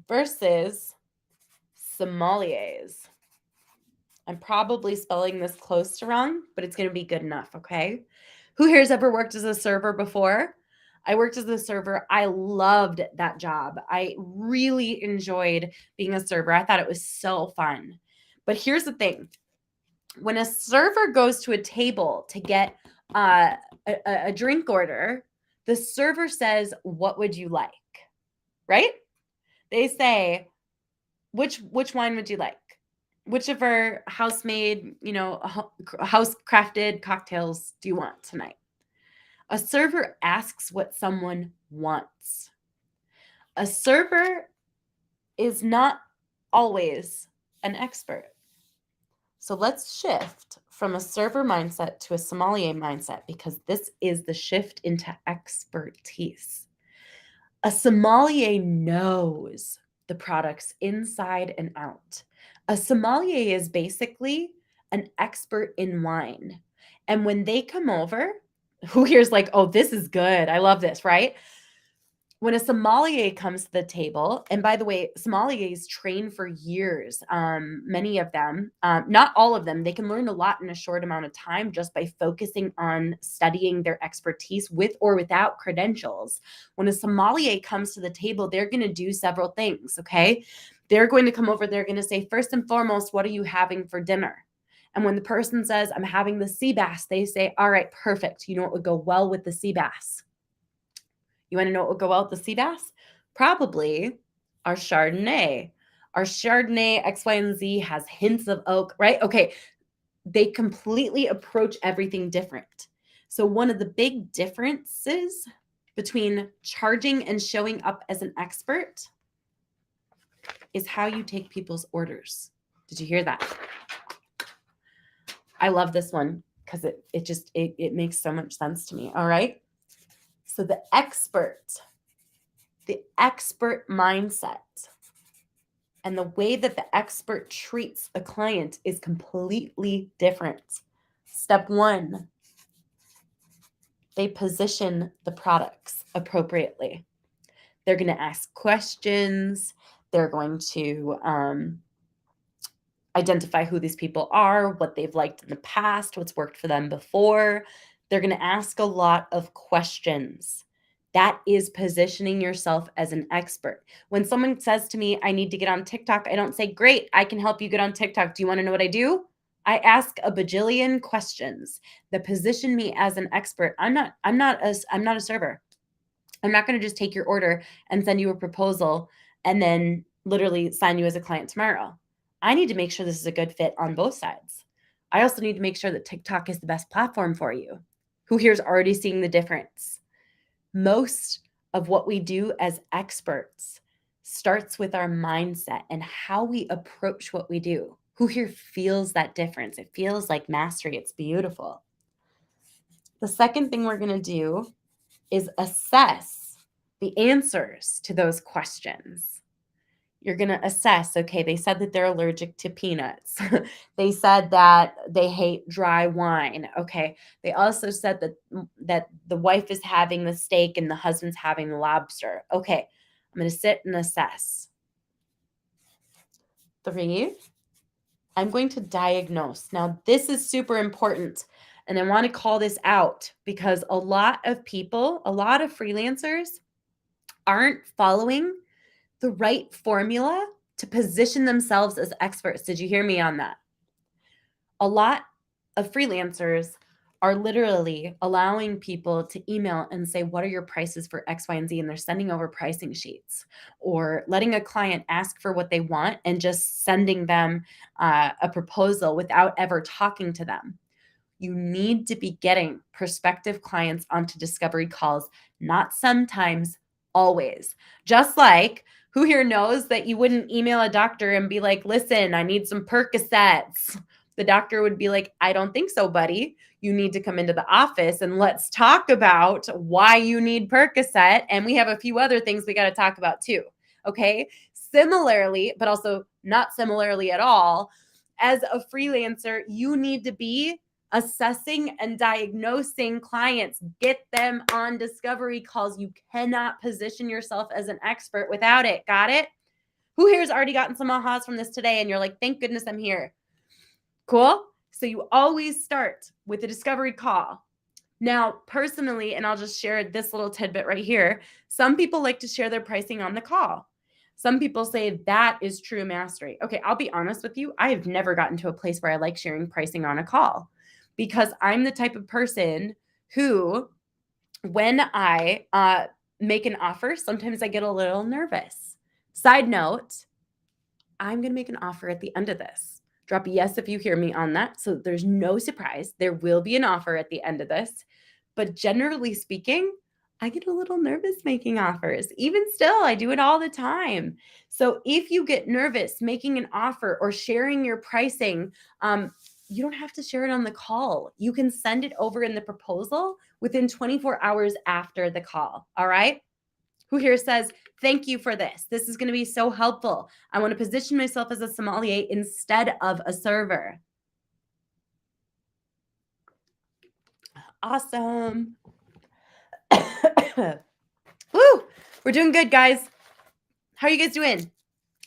versus sommeliers. I'm probably spelling this close to wrong, but it's going to be good enough, okay? Who here has ever worked as a server before? I worked as a server. I loved that job. I really enjoyed being a server. I thought it was so fun. But here's the thing. When a server goes to a table to get a drink order, the server says, "What would you like?" Right? They say, which wine would you like? Which of our house-made, house-crafted cocktails do you want tonight? A server asks what someone wants. A server is not always an expert. So let's shift from a server mindset to a sommelier mindset, because this is the shift into expertise. A sommelier knows the products inside and out. A sommelier is basically an expert in wine. And when they come over, who here's like, oh, this is good. I love this, right? When a sommelier comes to the table, and by the way, sommeliers train for years, many of them, not all of them, they can learn a lot in a short amount of time just by focusing on studying their expertise with or without credentials. When a sommelier comes to the table, they're going to do several things, okay? They're going to come over, they're going to say, first and foremost, what are you having for dinner? And when the person says, I'm having the sea bass, they say, all right, perfect. You know what would go well with the sea bass? You want to know what would go well with the sea bass? Probably our Chardonnay. Our Chardonnay X, Y, and Z has hints of oak, right? Okay. They completely approach everything different. So one of the big differences between charging and showing up as an expert is how you take people's orders. Did you hear that? I love this one because it makes so much sense to me. All right. So the expert mindset and the way that the expert treats a client is completely different. Step one, they position the products appropriately. They're going to ask questions. They're going to identify who these people are, what they've liked in the past, what's worked for them before. They're going to ask a lot of questions. That is positioning yourself as an expert. When someone says to me, I need to get on TikTok, I don't say, great, I can help you get on TikTok. Do you want to know what I do? I ask a bajillion questions that position me as an expert. I'm not a server. I'm not going to just take your order and send you a proposal and then literally sign you as a client tomorrow. I need to make sure this is a good fit on both sides. I also need to make sure that TikTok is the best platform for you. Who here is already seeing the difference? Most of what we do as experts starts with our mindset and how we approach what we do. Who here feels that difference? It feels like mastery. It's beautiful. The second thing we're going to do is assess the answers to those questions. You're going to assess, okay, they said that they're allergic to peanuts. They said that they hate dry wine. Okay. They also said that the wife is having the steak and the husband's having the lobster. Okay. I'm going to sit and assess. 3, I'm going to diagnose. Now, this is super important. And I want to call this out because a lot of freelancers aren't following the right formula to position themselves as experts. Did you hear me on that? A lot of freelancers are literally allowing people to email and say, what are your prices for X, Y, and Z? And they're sending over pricing sheets, or letting a client ask for what they want and just sending them a proposal without ever talking to them. You need to be getting prospective clients onto discovery calls, not sometimes, always. Just like, who here knows that you wouldn't email a doctor and be like, listen, I need some Percocets. The doctor would be like, I don't think so, buddy. You need to come into the office and let's talk about why you need Percocet. And we have a few other things we got to talk about too. Okay. Similarly, but also not similarly at all, as a freelancer, you need to be assessing and diagnosing clients. Get them on discovery calls. You cannot position yourself as an expert without it. Got it? Who here has already gotten some ahas from this today and you're like, thank goodness I'm here? Cool. So you always start with a discovery call. Now, personally, and I'll just share this little tidbit right here, some people like to share their pricing on the call. Some people say that is true mastery. Okay, I'll be honest with you. I have never gotten to a place where I like sharing pricing on a call because I'm the type of person who, when I make an offer, sometimes I get a little nervous. Side note, I'm going to make an offer at the end of this. Drop a yes if you hear me on that. So there's no surprise. There will be an offer at the end of this. But generally speaking, I get a little nervous making offers. Even still, I do it all the time. So if you get nervous making an offer or sharing your pricing, you don't have to share it on the call. You can send it over in the proposal within 24 hours after the call. All right? Who here says, thank you for this. This is going to be so helpful. I want to position myself as a sommelier instead of a server. Awesome. Woo! We're doing good, guys. How are you guys doing?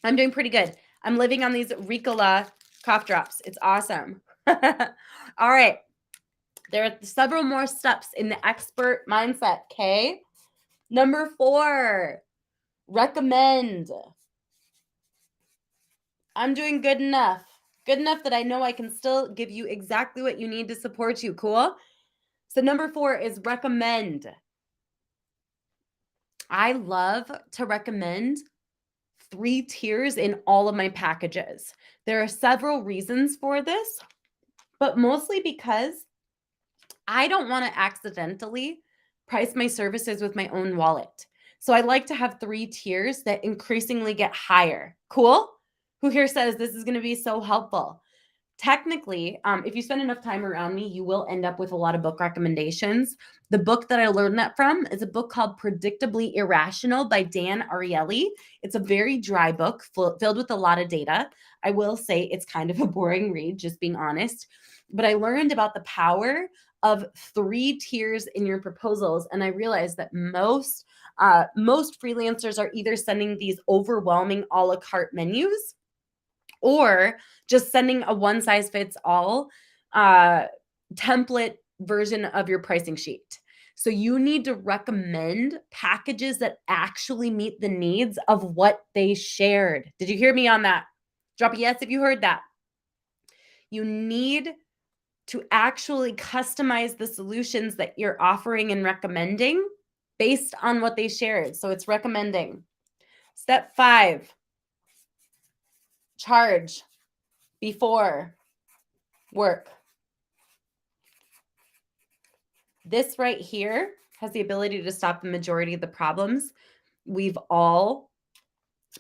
I'm doing pretty good. I'm living on these Ricola cough drops. It's awesome. All right. There are several more steps in the expert mindset, okay? Number 4, recommend. I'm doing good enough. Good enough that I know I can still give you exactly what you need to support you. Cool? So number 4 is recommend. I love to recommend 3 tiers in all of my packages. There are several reasons for this, but mostly because I don't want to accidentally price my services with my own wallet. So I like to have 3 tiers that increasingly get higher. Cool? Who here says this is going to be so helpful? Technically, if you spend enough time around me, you will end up with a lot of book recommendations. The book that I learned that from is a book called Predictably Irrational by Dan Ariely. It's a very dry book filled with a lot of data. I will say it's kind of a boring read, just being honest. But I learned about the power of 3 tiers in your proposals. And I realized that most freelancers are either sending these overwhelming a la carte menus or just sending a one-size-fits-all template version of your pricing sheet. So you need to recommend packages that actually meet the needs of what they shared. Did you hear me on that? Drop a yes if you heard that. You need to actually customize the solutions that you're offering and recommending based on what they shared. So it's recommending. Step 5. Charge before work. This right here has the ability to stop the majority of the problems we've all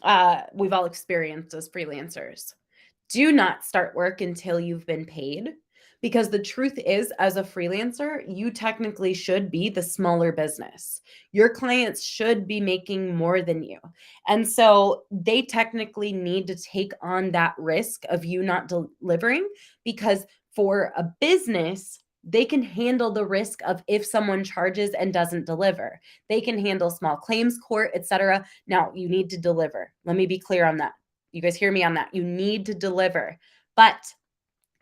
experienced as freelancers. Do not start work until you've been paid, because the truth is, as a freelancer, you technically should be the smaller business. Your clients should be making more than you. And so they technically need to take on that risk of you not delivering, because for a business, they can handle the risk of if someone charges and doesn't deliver. They can handle small claims court, etc. Now, you need to deliver. Let me be clear on that. You guys hear me on that? You need to deliver. But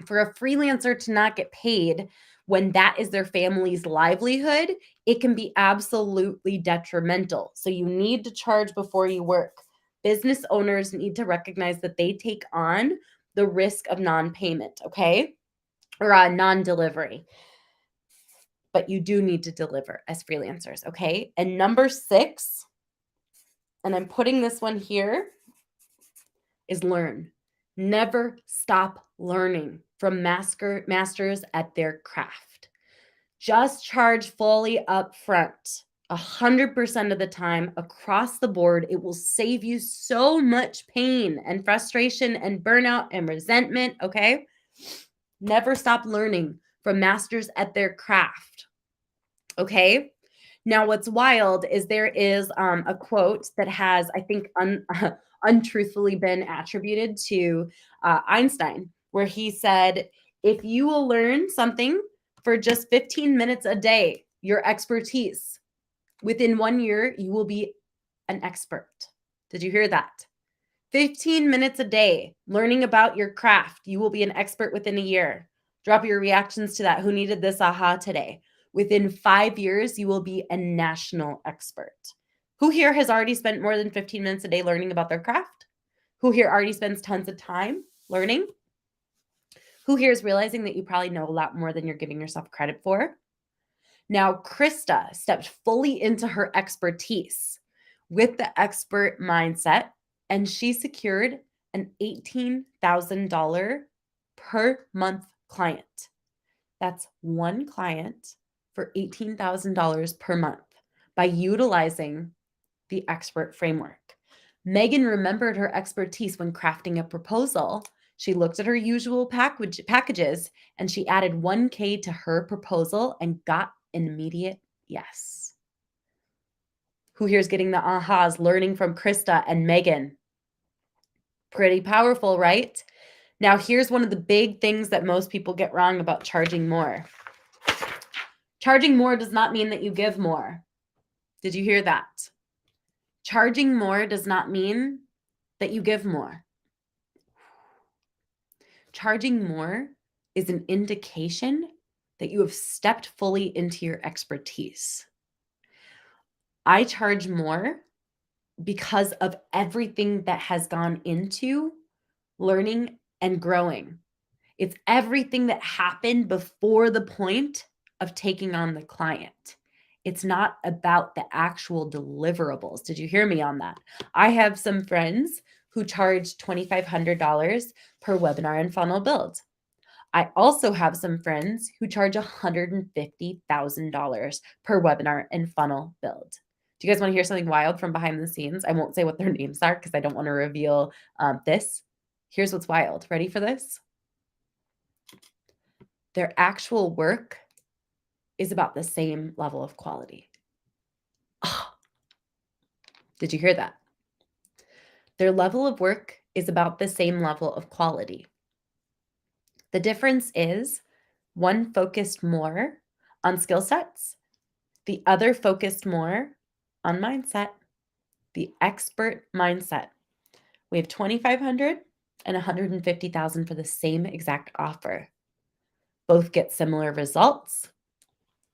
for a freelancer to not get paid when that is their family's livelihood, it can be absolutely detrimental. So you need to charge before you work. Business owners need to recognize that they take on the risk of non-payment, okay? Or non-delivery. But you do need to deliver as freelancers, okay? And number 6, and I'm putting this one here, is learn. Never stop learning from masters at their craft. Just charge fully up front. 100% of the time, across the board, it will save you so much pain and frustration and burnout and resentment, okay? Never stop learning from masters at their craft, okay? Now, what's wild is there is a quote that has, I think, untruthfully been attributed to Einstein, where he said, if you will learn something for just 15 minutes a day, your expertise, within 1 year, you will be an expert. Did you hear that? 15 minutes a day learning about your craft. You will be an expert within a year. Drop your reactions to that. Who needed this aha today? Within 5 years, you will be a national expert. Who here has already spent more than 15 minutes a day learning about their craft? Who here already spends tons of time learning? Who here is realizing that you probably know a lot more than you're giving yourself credit for? Now, Krista stepped fully into her expertise with the expert mindset, and she secured an $18,000 per month client. That's one client for $18,000 per month by utilizing the expert framework. Megan remembered her expertise when crafting a proposal. She looked at her usual packages and she added $1,000 to her proposal and got an immediate yes. Who here's getting the ahas, learning from Krista and Megan? Pretty powerful, right? Now, here's one of the big things that most people get wrong about charging more. Charging more does not mean that you give more. Did you hear that? Charging more does not mean that you give more. Charging more is an indication that you have stepped fully into your expertise. I charge more because of everything that has gone into learning and growing. It's everything that happened before the point of taking on the client. It's not about the actual deliverables. Did you hear me on that? I have some friends who charge $2,500 per webinar and funnel build. I also have some friends who charge $150,000 per webinar and funnel build. Do you guys want to hear something wild from behind the scenes? I won't say what their names are because I don't want to reveal this. Here's what's wild. Ready for this? Their actual work is about the same level of quality. Oh, did you hear that? Their level of work is about the same level of quality. The difference is one focused more on skill sets, the other focused more on mindset, the expert mindset. We have $2,500 and $150,000 for the same exact offer. Both get similar results.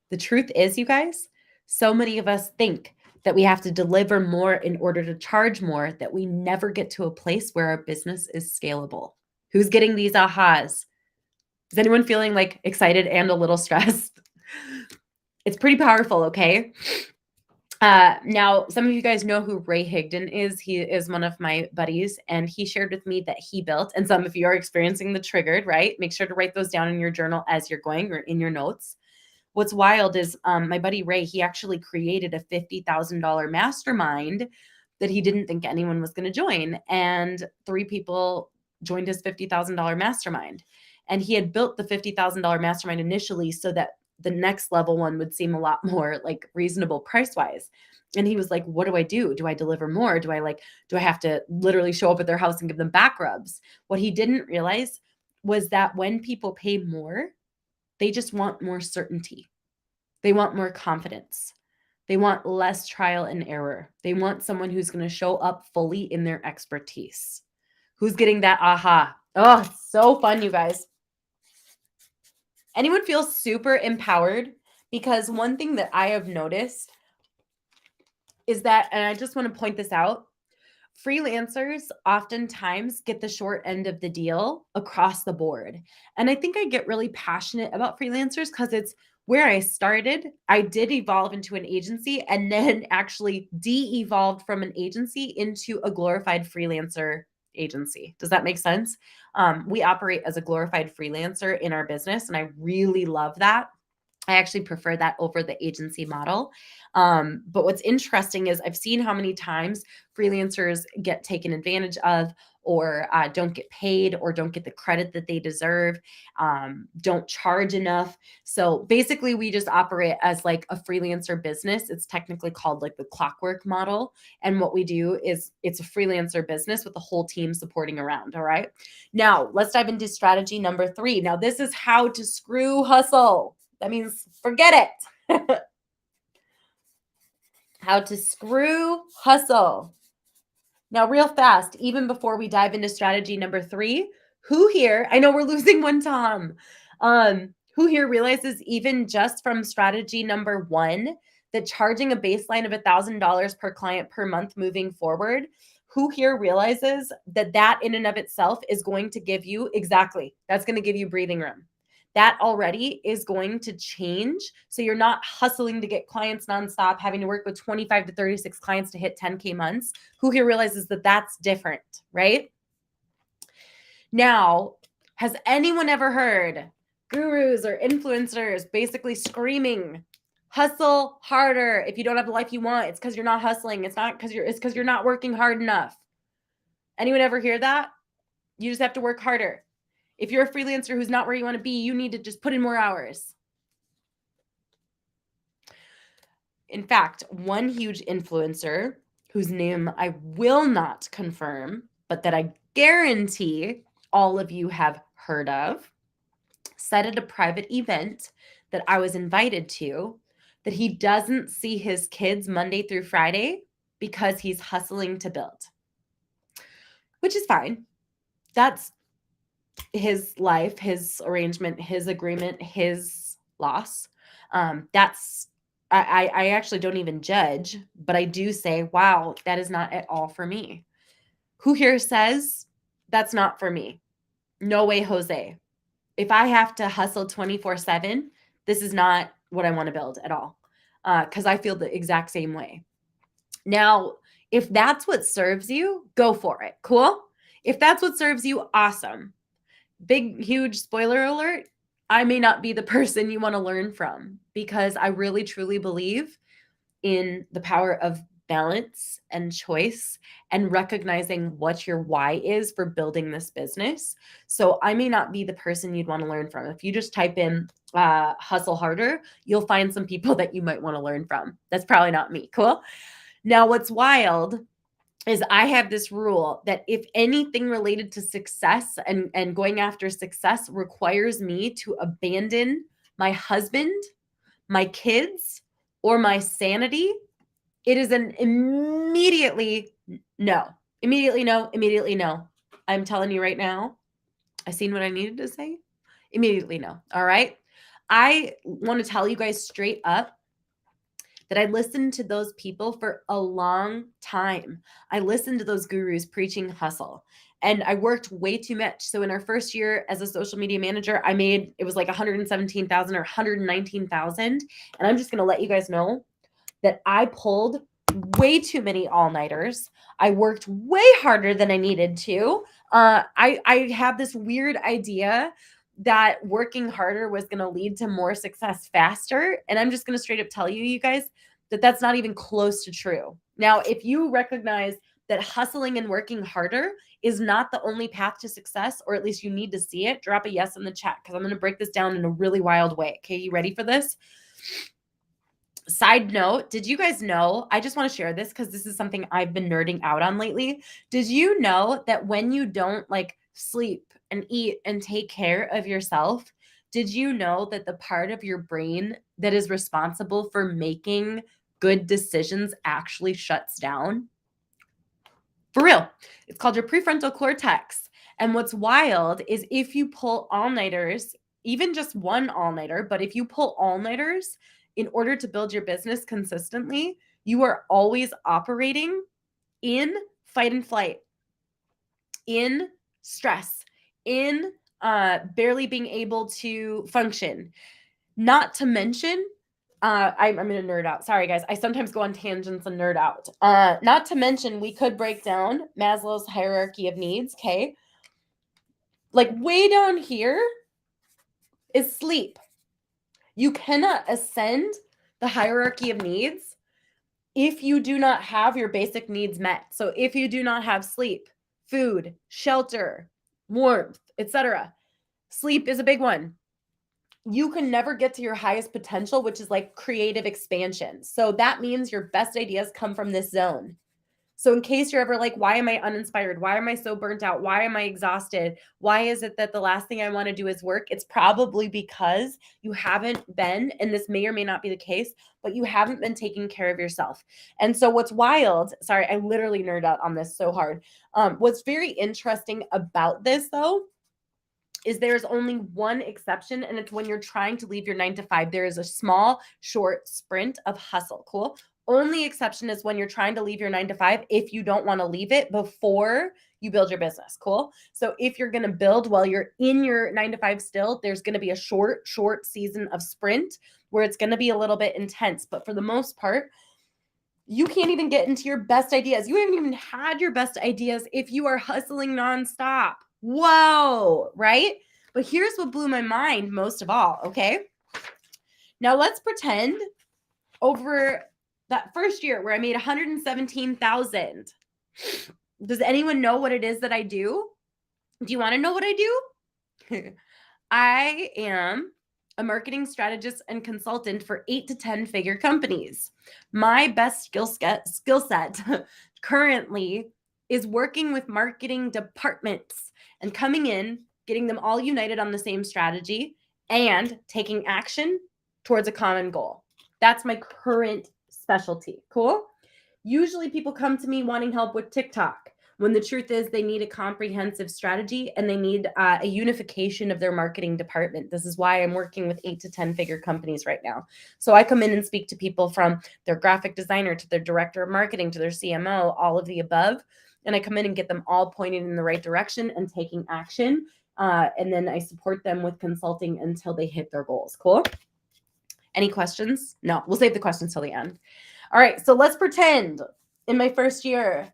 The truth is, you guys, so many of us think that we have to deliver more in order to charge more that we never get to a place where our business is scalable. Who's getting these ahas? Is anyone feeling like excited and a little stressed? It's pretty powerful, okay? Now, some of you guys know who Ray Higdon is. He is one of my buddies, and he shared with me that he built, and some of you are experiencing the triggered, right? Make sure to write those down in your journal as you're going or in your notes. What's wild is my buddy Ray, he actually created a $50,000 mastermind that he didn't think anyone was going to join. And 3 people joined his $50,000 mastermind. And he had built the $50,000 mastermind initially so that the next level one would seem a lot more like reasonable price wise. And he was like, what do I do? Do I deliver more? Do I have to literally show up at their house and give them back rubs? What he didn't realize was that when people pay more, they just want more certainty. They want more confidence. They want less trial and error. They want someone who's going to show up fully in their expertise. Who's getting that aha? Oh, it's so fun, you guys. Anyone feel super empowered? Because one thing that I have noticed is that, and I just want to point this out, freelancers oftentimes get the short end of the deal across the board. And I think I get really passionate about freelancers because it's where I started. I did evolve into an agency and then actually de-evolved from an agency into a glorified freelancer agency. Does that make sense? We operate as a glorified freelancer in our business, and I really love that. I actually prefer that over the agency model. But what's interesting is I've seen how many times freelancers get taken advantage of, or don't get paid, or don't get the credit that they deserve, don't charge enough. So basically, we just operate as like a freelancer business. It's technically called like the clockwork model. And what we do is it's a freelancer business with the whole team supporting around. All right. Now, let's dive into strategy number 3. Now, this is how to screw hustle. That means forget it. How to screw hustle. Now, real fast, even before we dive into strategy number 3, who here, I know we're losing one Tom, who here realizes even just from strategy number 1 that charging a baseline of $1,000 per client per month moving forward, who here realizes that that in and of itself is going to give you, exactly, that's going to give you breathing room. That already is going to change. So you're not hustling to get clients nonstop, having to work with 25 to 36 clients to hit 10K months. Who here realizes that that's different, right? Now, has anyone ever heard gurus or influencers basically screaming, hustle harder? If you don't have the life you want, it's because you're not hustling. It's because you're not working hard enough. Anyone ever hear that? You just have to work harder. If you're a freelancer who's not where you want to be, you need to just put in more hours. In fact, one huge influencer whose name I will not confirm, but that I guarantee all of you have heard of, said at a private event that I was invited to that he doesn't see his kids Monday through Friday because he's hustling to build, which is fine. That's his life, his arrangement, his agreement, his loss. I actually don't even judge, but I do say, wow, that is not at all for me. Who here says that's not for me? No way, Jose. If I have to hustle 24/7, this is not what I want to build at all, because I feel the exact same way. Now, if that's what serves you, go for it. Cool? If that's what serves you, awesome. Big, huge spoiler alert, I may not be the person you want to learn from, because I really, truly believe in the power of balance and choice and recognizing what your why is for building this business. So I may not be the person you'd want to learn from. If you just type in hustle harder, you'll find some people that you might want to learn from. That's probably not me. Cool. Now, what's wild is I have this rule that if anything related to success and going after success requires me to abandon my husband, my kids, or my sanity, it is an immediately no. Immediately no. Immediately no. I'm telling you right now, I seen what I needed to say. Immediately no. All right. I want to tell you guys straight up that I listened to those people for a long time. I listened to those gurus preaching hustle, and I worked way too much. So in our first year as a social media manager, I made, it was like 117,000 or 119,000. And I'm just going to let you guys know that I pulled way too many all-nighters. I worked way harder than I needed to. I had this weird idea that working harder was going to lead to more success faster. And I'm just going to straight up tell you, you guys, that that's not even close to true. Now, if you recognize that hustling and working harder is not the only path to success, or at least you need to see it, drop a yes in the chat, because I'm going to break this down in a really wild way. Okay, you ready for this? Side note, did you guys know, I just want to share this because this is something I've been nerding out on lately. Did you know that when you don't like sleep and eat and take care of yourself, did you know that the part of your brain that is responsible for making good decisions actually shuts down? For real. It's called your prefrontal cortex. And what's wild is if you pull all-nighters, even just one all-nighter, but if you pull all-nighters in order to build your business consistently, you are always operating in fight and flight, in stress, in barely being able to function. Not to mention, I'm going to nerd out. Sorry, guys. I sometimes go on tangents and nerd out. Not to mention, we could break down Maslow's hierarchy of needs, okay? Like way down here is sleep. You cannot ascend the hierarchy of needs if you do not have your basic needs met. So if you do not have sleep, food, shelter, warmth, etc. Sleep is a big one. You can never get to your highest potential, which is like creative expansion. So that means your best ideas come from this zone. So in case you're ever like, why am I uninspired? Why am I so burnt out? Why am I exhausted? Why is it that the last thing I want to do is work? It's probably because you haven't been, and this may or may not be the case, but you haven't been taking care of yourself. And so what's wild, sorry, I literally nerd out on this so hard. What's very interesting about this though, is there's only one exception, and it's when you're trying to leave your 9 to 5. There is a small, short sprint of hustle. Cool. Only exception is when you're trying to leave your 9 to 5 if you don't want to leave it before you build your business. Cool. So if you're going to build while you're in your 9 to 5 still, there's going to be a short season of sprint where it's going to be a little bit intense. But for the most part, you can't even get into your best ideas. You haven't even had your best ideas if you are hustling nonstop. Whoa, right? But here's what blew my mind most of all, okay? Now let's pretend over that first year where I made $117,000. Does anyone know what it is that I do? Do you want to know what I do? I am a marketing strategist and consultant for 8 to 10 figure companies. My best skill set currently is working with marketing departments and coming in, getting them all united on the same strategy and taking action towards a common goal. That's my current specialty. Cool? Usually people come to me wanting help with TikTok, when the truth is they need a comprehensive strategy and they need a unification of their marketing department. This is why I'm working with 8 to 10 figure companies right now. So I come in and speak to people from their graphic designer to their director of marketing to their CMO, all of the above. And I come in and get them all pointed in the right direction and taking action. And then I support them with consulting until they hit their goals. Cool? Any questions? No, we'll save the questions till the end. All right, so let's pretend in my first year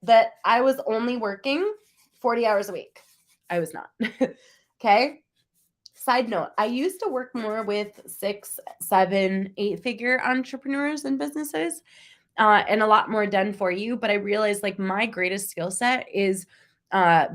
that I was only working 40 hours a week. I was not. Okay. Side note, I used to work more with 6, 7, 8-figure entrepreneurs and businesses, and a lot more done for you. But I realized like my greatest skill set is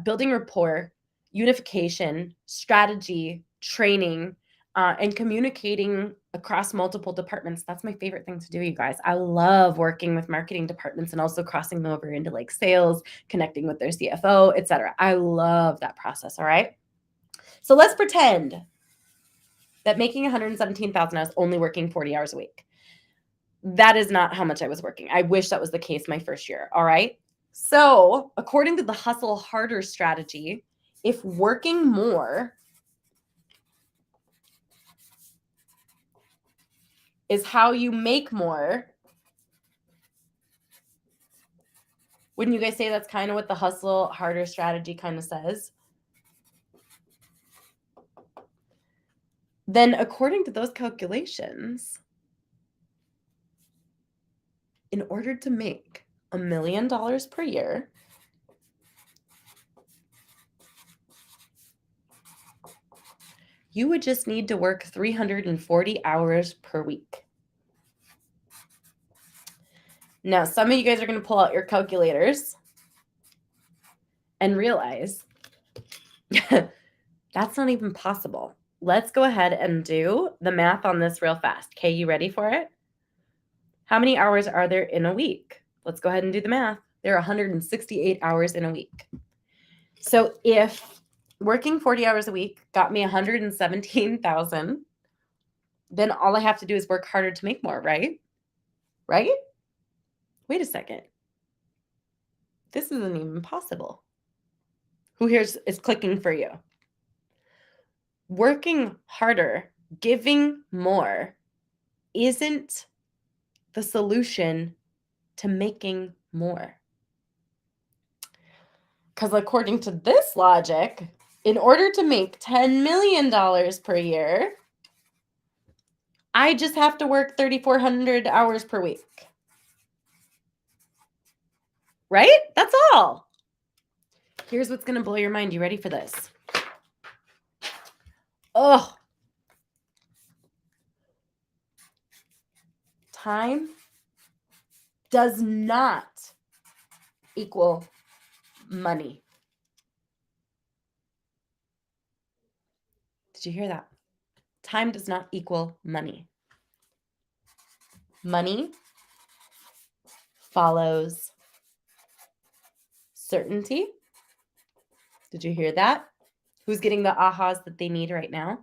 building rapport, unification, strategy, training, and communicating across multiple departments. That's my favorite thing to do, you guys. I love working with marketing departments and also crossing them over into like sales, connecting with their CFO, etc. I love that process. All right. So let's pretend that making $117,000, I was only working 40 hours a week. That is not how much I was working. I wish that was the case my first year. All right. So according to the hustle harder strategy, if working more is how you make more, wouldn't you guys say that's kind of what the hustle harder strategy kind of says? Then according to those calculations, in order to make $1 million per year, you would just need to work 340 hours per week. Now, some of you guys are going to pull out your calculators and realize that's not even possible. Let's go ahead and do the math on this real fast. Okay, you ready for it? How many hours are there in a week? Let's go ahead and do the math. There are 168 hours in a week. So if working 40 hours a week got me 117,000, then all I have to do is work harder to make more, right? Right? Wait a second. This isn't even possible. Who here is clicking for you? Working harder, giving more isn't the solution to making more. Because according to this logic, in order to make $10 million per year, I just have to work 3,400 hours per week. Right? That's all. Here's what's going to blow your mind. You ready for this? Oh, Time does not equal money. Did you hear that? Time does not equal money. Money follows certainty. Did you hear that? Who's getting the ahas that they need right now?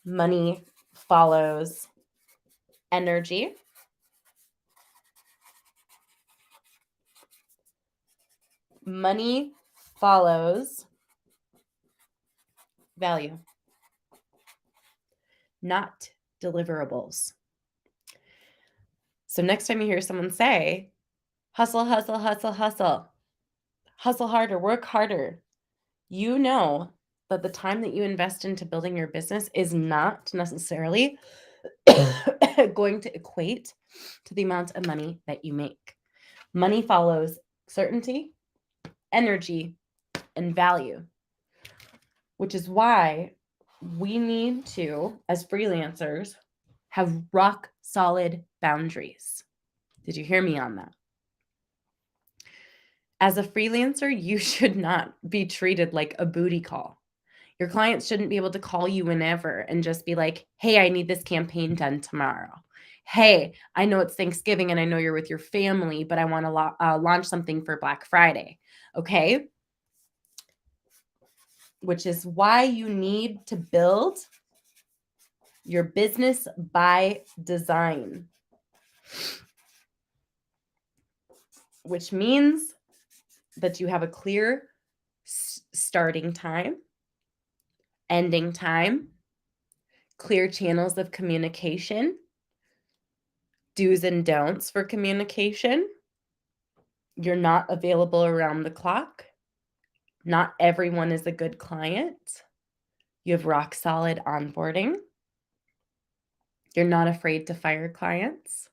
Money follows energy. Money follows value, not deliverables. So next time you hear someone say, hustle, hustle, hustle, hustle, hustle harder, work harder, you know that the time that you invest into building your business is not necessarily going to equate to the amount of money that you make. Money follows certainty, energy, and value, which is why we need to, as freelancers, have rock solid boundaries. Did you hear me on that? As a freelancer, you should not be treated like a booty call. Your clients shouldn't be able to call you whenever and just be like, hey, I need this campaign done tomorrow. Hey, I know it's Thanksgiving and I know you're with your family, but I want to launch something for Black Friday. Okay? Which is why you need to build your business by design, which means that you have a clear starting time, ending time, clear channels of communication, do's and don'ts for communication. You're not available around the clock. Not everyone is a good client. You have rock solid onboarding. You're not afraid to fire clients.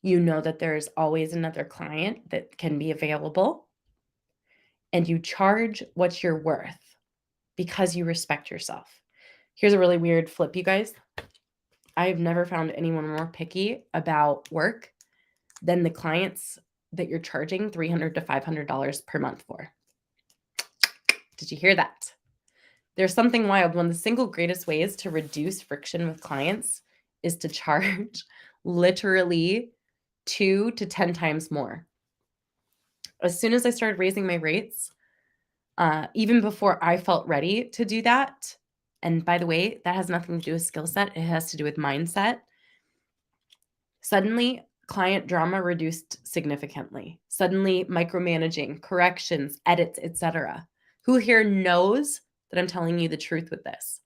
You know that there is always another client that can be available. And you charge what you're worth because you respect yourself. Here's a really weird flip, you guys. I've never found anyone more picky about work than the clients that you're charging $300 to $500 per month for. Did you hear that? There's something wild. One of the single greatest ways to reduce friction with clients is to charge literally 2 to 10 times more. As soon as I started raising my rates, even before I felt ready to do that, and by the way, that has nothing to do with skill set. It has to do with mindset. Suddenly, client drama reduced significantly. Suddenly, micromanaging, corrections, edits, etc. Who here knows that I'm telling you the truth with this?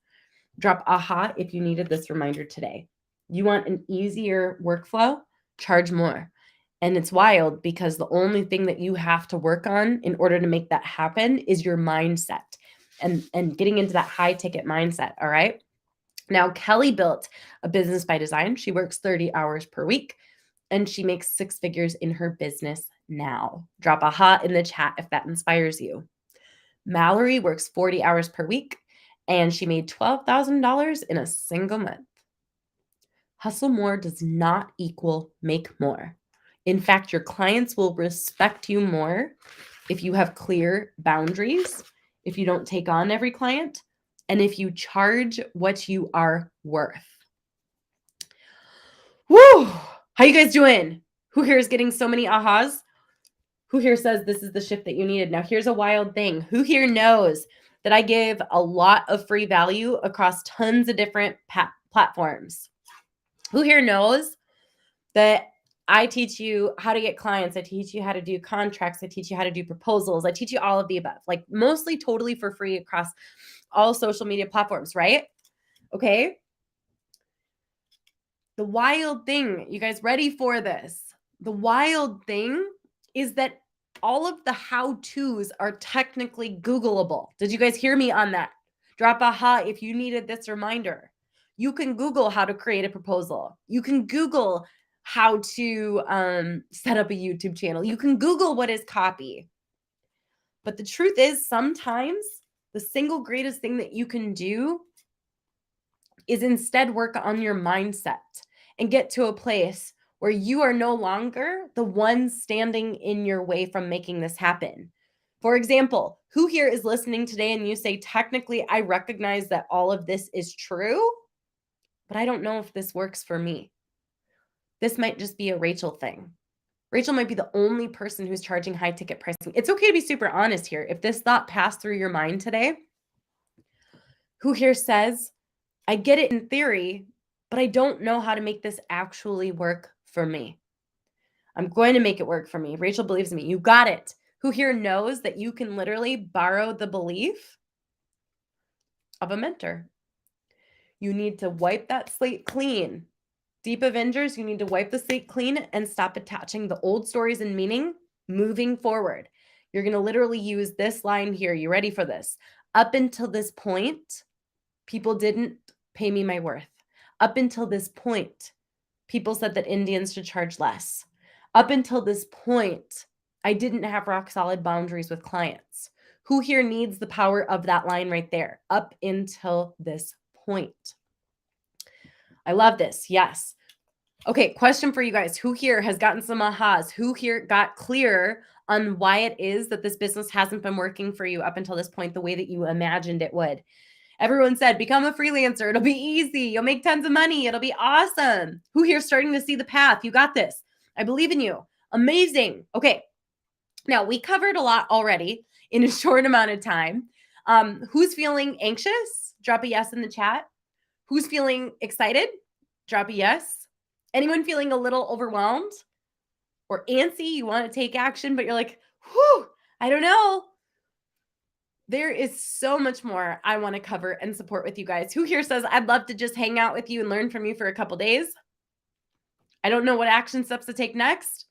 Drop aha if you needed this reminder today. You want an easier workflow? Charge more. And it's wild because the only thing that you have to work on in order to make that happen is your mindset and getting into that high ticket mindset. All right. Now, Kelly built a business by design. She works 30 hours per week and she makes 6 figures in her business now. Drop aha in the chat if that inspires you. Mallory works 40 hours per week and she made $12,000 in a single month. Hustle more does not equal make more. In fact, your clients will respect you more if you have clear boundaries, if you don't take on every client, and if you charge what you are worth. Woo! How you guys doing? Who here is getting so many ahas? Who here says this is the shift that you needed? Now, here's a wild thing. Who here knows that I give a lot of free value across tons of different platforms? Who here knows that I teach you how to get clients? I teach you how to do contracts. I teach you how to do proposals. I teach you all of the above, like mostly totally for free across all social media platforms, right? Okay. The wild thing, you guys ready for this? The wild thing is that all of the how-tos are technically Googleable. Did you guys hear me on that? Drop aha if you needed this reminder. You can Google how to create a proposal. You can Google how to set up a YouTube channel. You can Google what is copy. But the truth is, sometimes the single greatest thing that you can do is instead work on your mindset and get to a place where you are no longer the one standing in your way from making this happen. For example, who here is listening today and you say, technically, I recognize that all of this is true, but I don't know if this works for me. This might just be a Rachel thing. Rachel might be the only person who's charging high ticket pricing. It's okay to be super honest here. If this thought passed through your mind today, who here says, I get it in theory, but I don't know how to make this actually work for me. I'm going to make it work for me. Rachel believes in me. You got it. Who here knows that you can literally borrow the belief of a mentor? You need to wipe that slate clean. Deep Avengers, you need to wipe the slate clean and stop attaching the old stories and meaning moving forward. You're going to literally use this line here. You ready for this? Up until this point, people didn't pay me my worth. Up until this point, people said that Indians should charge less. Up until this point, I didn't have rock solid boundaries with clients. Who here needs the power of that line right there? Up until this point. I love this. Yes. Okay, question for you guys. Who here has gotten some ahas? Who here got clear on why it is that this business hasn't been working for you up until this point the way that you imagined it would? Everyone said, become a freelancer. It'll be easy. You'll make tons of money. It'll be awesome. Who here is starting to see the path? You got this. I believe in you. Amazing. Okay. Now, we covered a lot already in a short amount of time. Who's feeling anxious? Drop a yes in the chat. Who's feeling excited? Drop a yes. Anyone feeling a little overwhelmed or antsy? You want to take action, but you're like, whew, I don't know. There is so much more I want to cover and support with you guys. Who here says, I'd love to just hang out with you and learn from you for a couple days? I don't know what action steps to take next.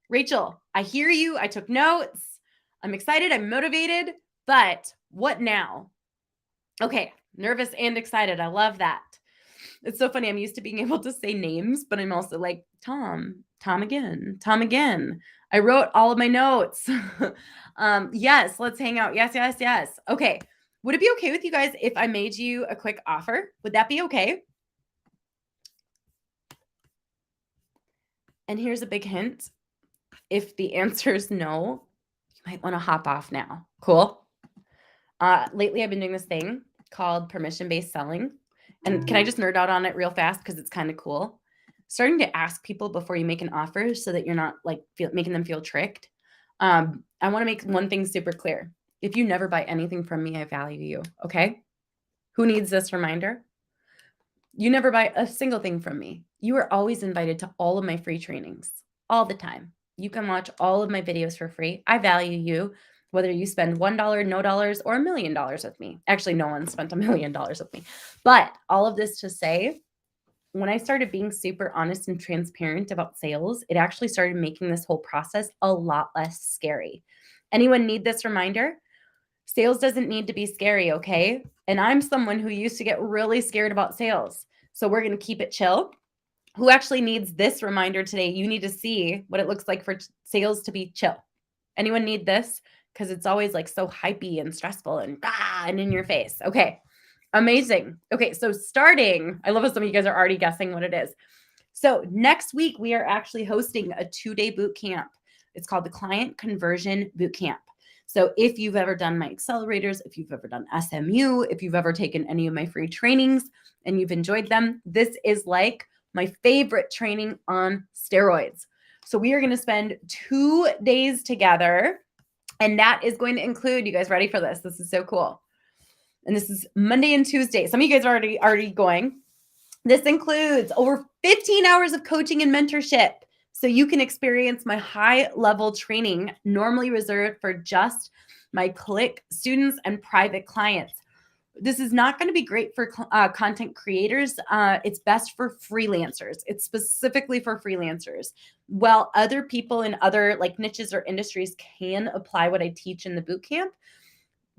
Rachel, I hear you. I took notes. I'm excited. I'm motivated. But what now? Okay, nervous and excited. I love that. It's so funny. I'm used to being able to say names, but I'm also like, Tom again. I wrote all of my notes. Yes, let's hang out. Yes. Okay. Would it be okay with you guys if I made you a quick offer? Would that be okay? And here's a big hint. If the answer is no, you might want to hop off now. Cool. Lately, I've been doing this thing called permission-based selling. And can I just nerd out on it real fast because it's kind of cool? Starting to ask people before you make an offer so that you're not like making them feel tricked. I want to make one thing super clear. If you never buy anything from me, I value you. Okay. Who needs this reminder? You never buy a single thing from me. You are always invited to all of my free trainings all the time. You can watch all of my videos for free. I value you, whether you spend $1, no dollars, or $1 million with me. Actually, no one spent $1 million with me. But all of this to say, when I started being super honest and transparent about sales, it actually started making this whole process a lot less scary. Anyone need this reminder? Sales doesn't need to be scary, okay? And I'm someone who used to get really scared about sales. So we're going to keep it chill. Who actually needs this reminder today? You need to see what it looks like for sales to be chill. Anyone need this? Because it's always like so hypey and stressful and in your face. Okay, amazing. Okay, so starting, I love how some of you guys are already guessing what it is. So next week, we are actually hosting a 2-day boot camp. It's called the Client Conversion Bootcamp. So if you've ever done my accelerators, if you've ever done SMU, if you've ever taken any of my free trainings and you've enjoyed them, this is like my favorite training on steroids. So we are going to spend 2 days together, and that is going to include, you guys ready for this? This is so cool. And this is Monday and Tuesday. Some of you guys are already going. This includes over 15 hours of coaching and mentorship. So you can experience my high-level training normally reserved for just my Click students and private clients. This is not going to be great for content creators. It's best for freelancers. It's specifically for freelancers. While other people in other like niches or industries can apply what I teach in the bootcamp,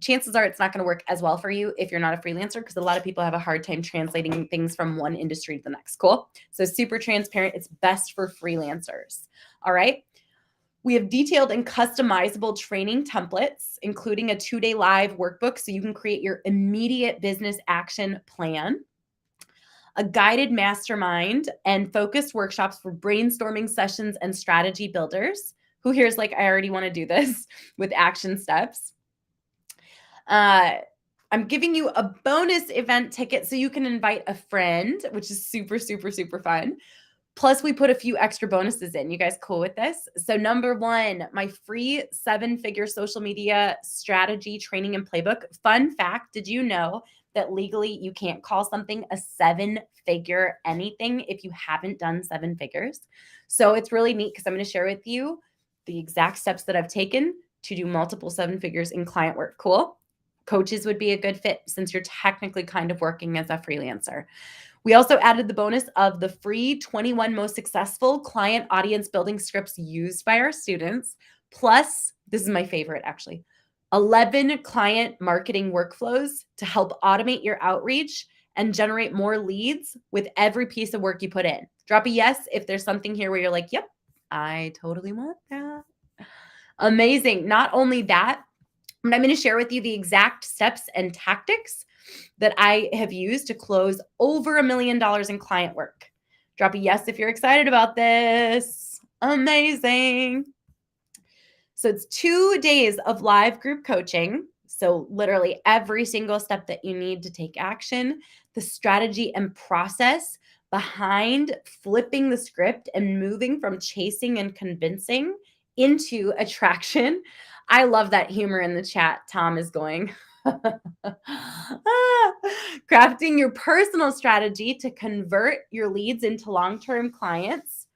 chances are it's not going to work as well for you if you're not a freelancer, because a lot of people have a hard time translating things from one industry to the next. Cool. So super transparent. It's best for freelancers. All right. We have detailed and customizable training templates, including a 2-day live workbook so you can create your immediate business action plan. a guided mastermind and focused workshops for brainstorming sessions and strategy builders. Who here is like, I already want to do this with action steps? I'm giving you a bonus event ticket so you can invite a friend, which is super, super, super fun. Plus, we put a few extra bonuses in. You guys cool with this? So number one, my free 7-figure social media strategy training and playbook. Fun fact, did you know that legally you can't call something a 7-figure anything if you haven't done 7 figures? So it's really neat because I'm going to share with you the exact steps that I've taken to do multiple 7 figures in client work. Cool? Coaches would be a good fit since you're technically kind of working as a freelancer. We also added the bonus of the free 21 most successful client audience building scripts used by our students. Plus, this is my favorite actually, 11 client marketing workflows to help automate your outreach and generate more leads with every piece of work you put in. Drop a yes if there's something here where you're like, yep, I totally want that. Amazing. Not only that, but I'm going to share with you the exact steps and tactics that I have used to close over $1 million in client work. Drop a yes if you're excited about this. Amazing. So it's 2 days of live group coaching. So literally every single step that you need to take action, the strategy and process behind flipping the script and moving from chasing and convincing into attraction. I love that humor in the chat. Tom is going. Crafting your personal strategy to convert your leads into long-term clients.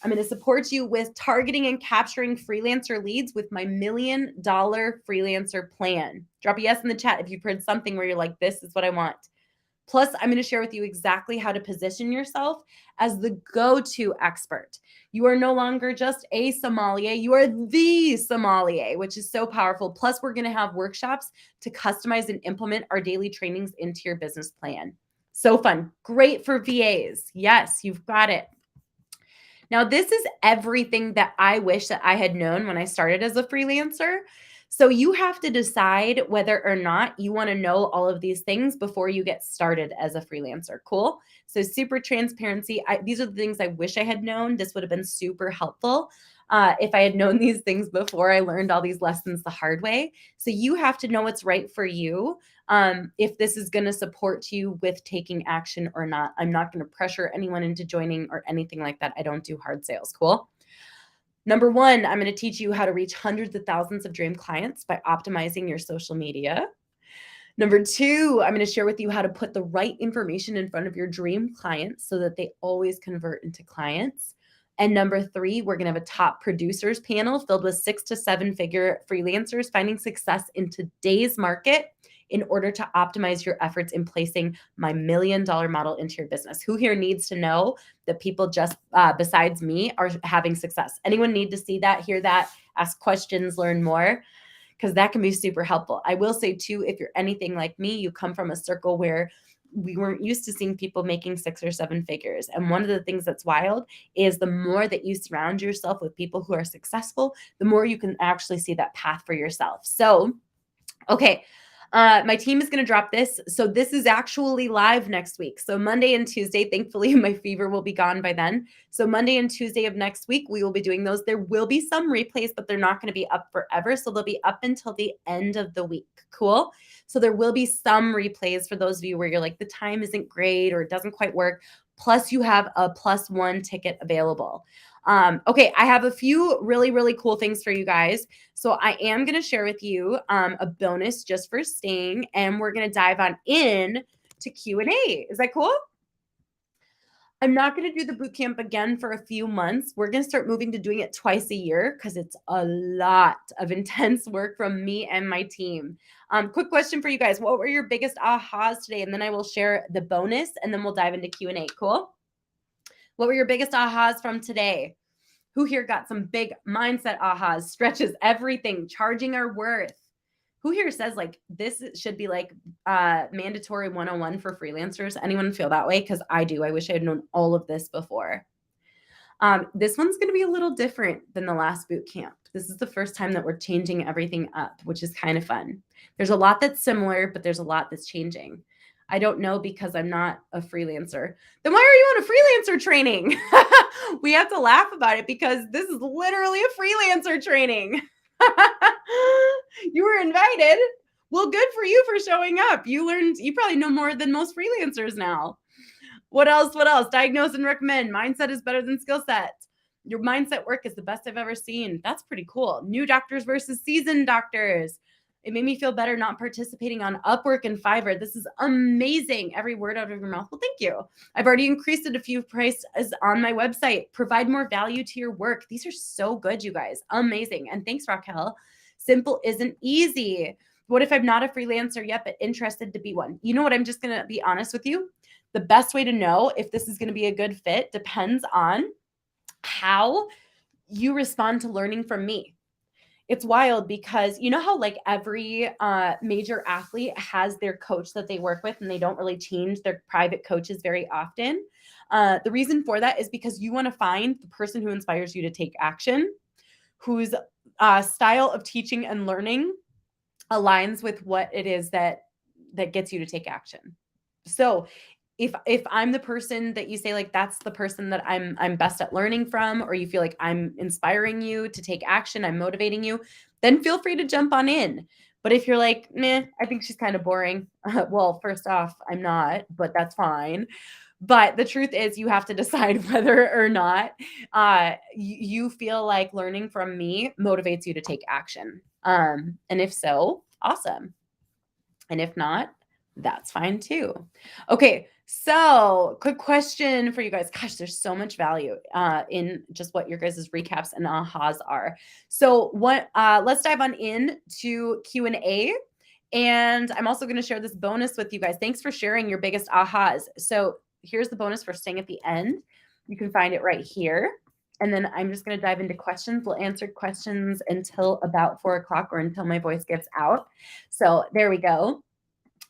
I'm going to support you with targeting and capturing freelancer leads with my $1 million freelancer plan. Drop a yes in the chat if you've heard something where you're like, this is what I want. Plus, I'm going to share with you exactly how to position yourself as the go-to expert. You are no longer just a sommelier. You are the sommelier, which is so powerful. Plus, we're going to have workshops to customize and implement our daily trainings into your business plan. So fun. Great for VAs. Yes, you've got it. Now, this is everything that I wish that I had known when I started as a freelancer. So you have to decide whether or not you want to know all of these things before you get started as a freelancer. Cool? So super transparency. These are the things I wish I had known. This would have been super helpful if I had known these things before I learned all these lessons the hard way. So you have to know what's right for you. If this is going to support you with taking action or not. I'm not going to pressure anyone into joining or anything like that. I don't do hard sales. Cool? Number one, I'm going to teach you how to reach hundreds of thousands of dream clients by optimizing your social media. Number two, I'm going to share with you how to put the right information in front of your dream clients so that they always convert into clients. And number three, we're going to have a top producers panel filled with 6 to 7 figure freelancers finding success in today's market in order to optimize your efforts in placing my $1 million model into your business. Who here needs to know that people just besides me are having success? Anyone need to see that, hear that, ask questions, learn more? Because that can be super helpful. I will say too, if you're anything like me, you come from a circle where we weren't used to seeing people making 6 or 7 figures. And one of the things that's wild is the more that you surround yourself with people who are successful, the more you can actually see that path for yourself. So, okay. My team is going to drop this. So this is actually live next week. So Monday and Tuesday, thankfully my fever will be gone by then. So Monday and Tuesday of next week, we will be doing those. There will be some replays, but they're not going to be up forever. So they'll be up until the end of the week. Cool. So there will be some replays for those of you where you're like, the time isn't great or it doesn't quite work. Plus you have a +1 ticket available. Okay, I have a few really, really cool things for you guys. So I am going to share with you a bonus just for staying, and we're going to dive on in to Q&A. Is that cool? I'm not going to do the bootcamp again for a few months. We're going to start moving to doing it twice a year because it's a lot of intense work from me and my team. Quick question for you guys. What were your biggest ahas today? And then I will share the bonus, and then we'll dive into Q&A. Cool? What were your biggest ahas from today? Who here got some big mindset ahas, stretches, everything, charging our worth? Who here says like this should be like mandatory 101 for freelancers? Anyone feel that way? Because I do. I wish I had known all of this before. This one's going to be a little different than the last boot camp. This is the first time that we're changing everything up, which is kind of fun. There's a lot that's similar, but there's a lot that's changing. I don't know because I'm not a freelancer. Then why are you on a freelancer training? We have to laugh about it because this is literally a freelancer training. You were invited. Well, good for you for showing up. You probably know more than most freelancers now. What else? What else? Diagnose and recommend. Mindset is better than skill set. Your mindset work is the best I've ever seen. That's pretty cool. New doctors versus seasoned doctors. It made me feel better not participating on Upwork and Fiverr. This is amazing. Every word out of your mouth. Well, thank you. I've already increased it a few prices on my website. Provide more value to your work. These are so good, you guys. Amazing. And thanks, Raquel. Simple isn't easy. What if I'm not a freelancer yet, but interested to be one? You know what? I'm just going to be honest with you. The best way to know if this is going to be a good fit depends on how you respond to learning from me. It's wild because you know how like every major athlete has their coach that they work with and they don't really change their private coaches very often. The reason for that is because you want to find the person who inspires you to take action, whose style of teaching and learning aligns with what it is that gets you to take action. So if I'm the person that you say like that's the person that I'm best at learning from, or you feel like I'm inspiring you to take action, I'm motivating you, then feel free to jump on in. But if you're like, meh, I think she's kind of boring. Well, first off, I'm not, but that's fine. But the truth is you have to decide whether or not you feel like learning from me motivates you to take action. And if so, awesome. And if not, that's fine too. Okay, so quick question for you guys. Gosh, there's so much value in just what your guys' recaps and ahas are. So let's dive on in to Q&A. And I'm also going to share this bonus with you guys. Thanks for sharing your biggest ahas. So here's the bonus for staying at the end. You can find it right here. And then I'm just going to dive into questions. We'll answer questions until about 4 o'clock or until my voice gives out. So there we go.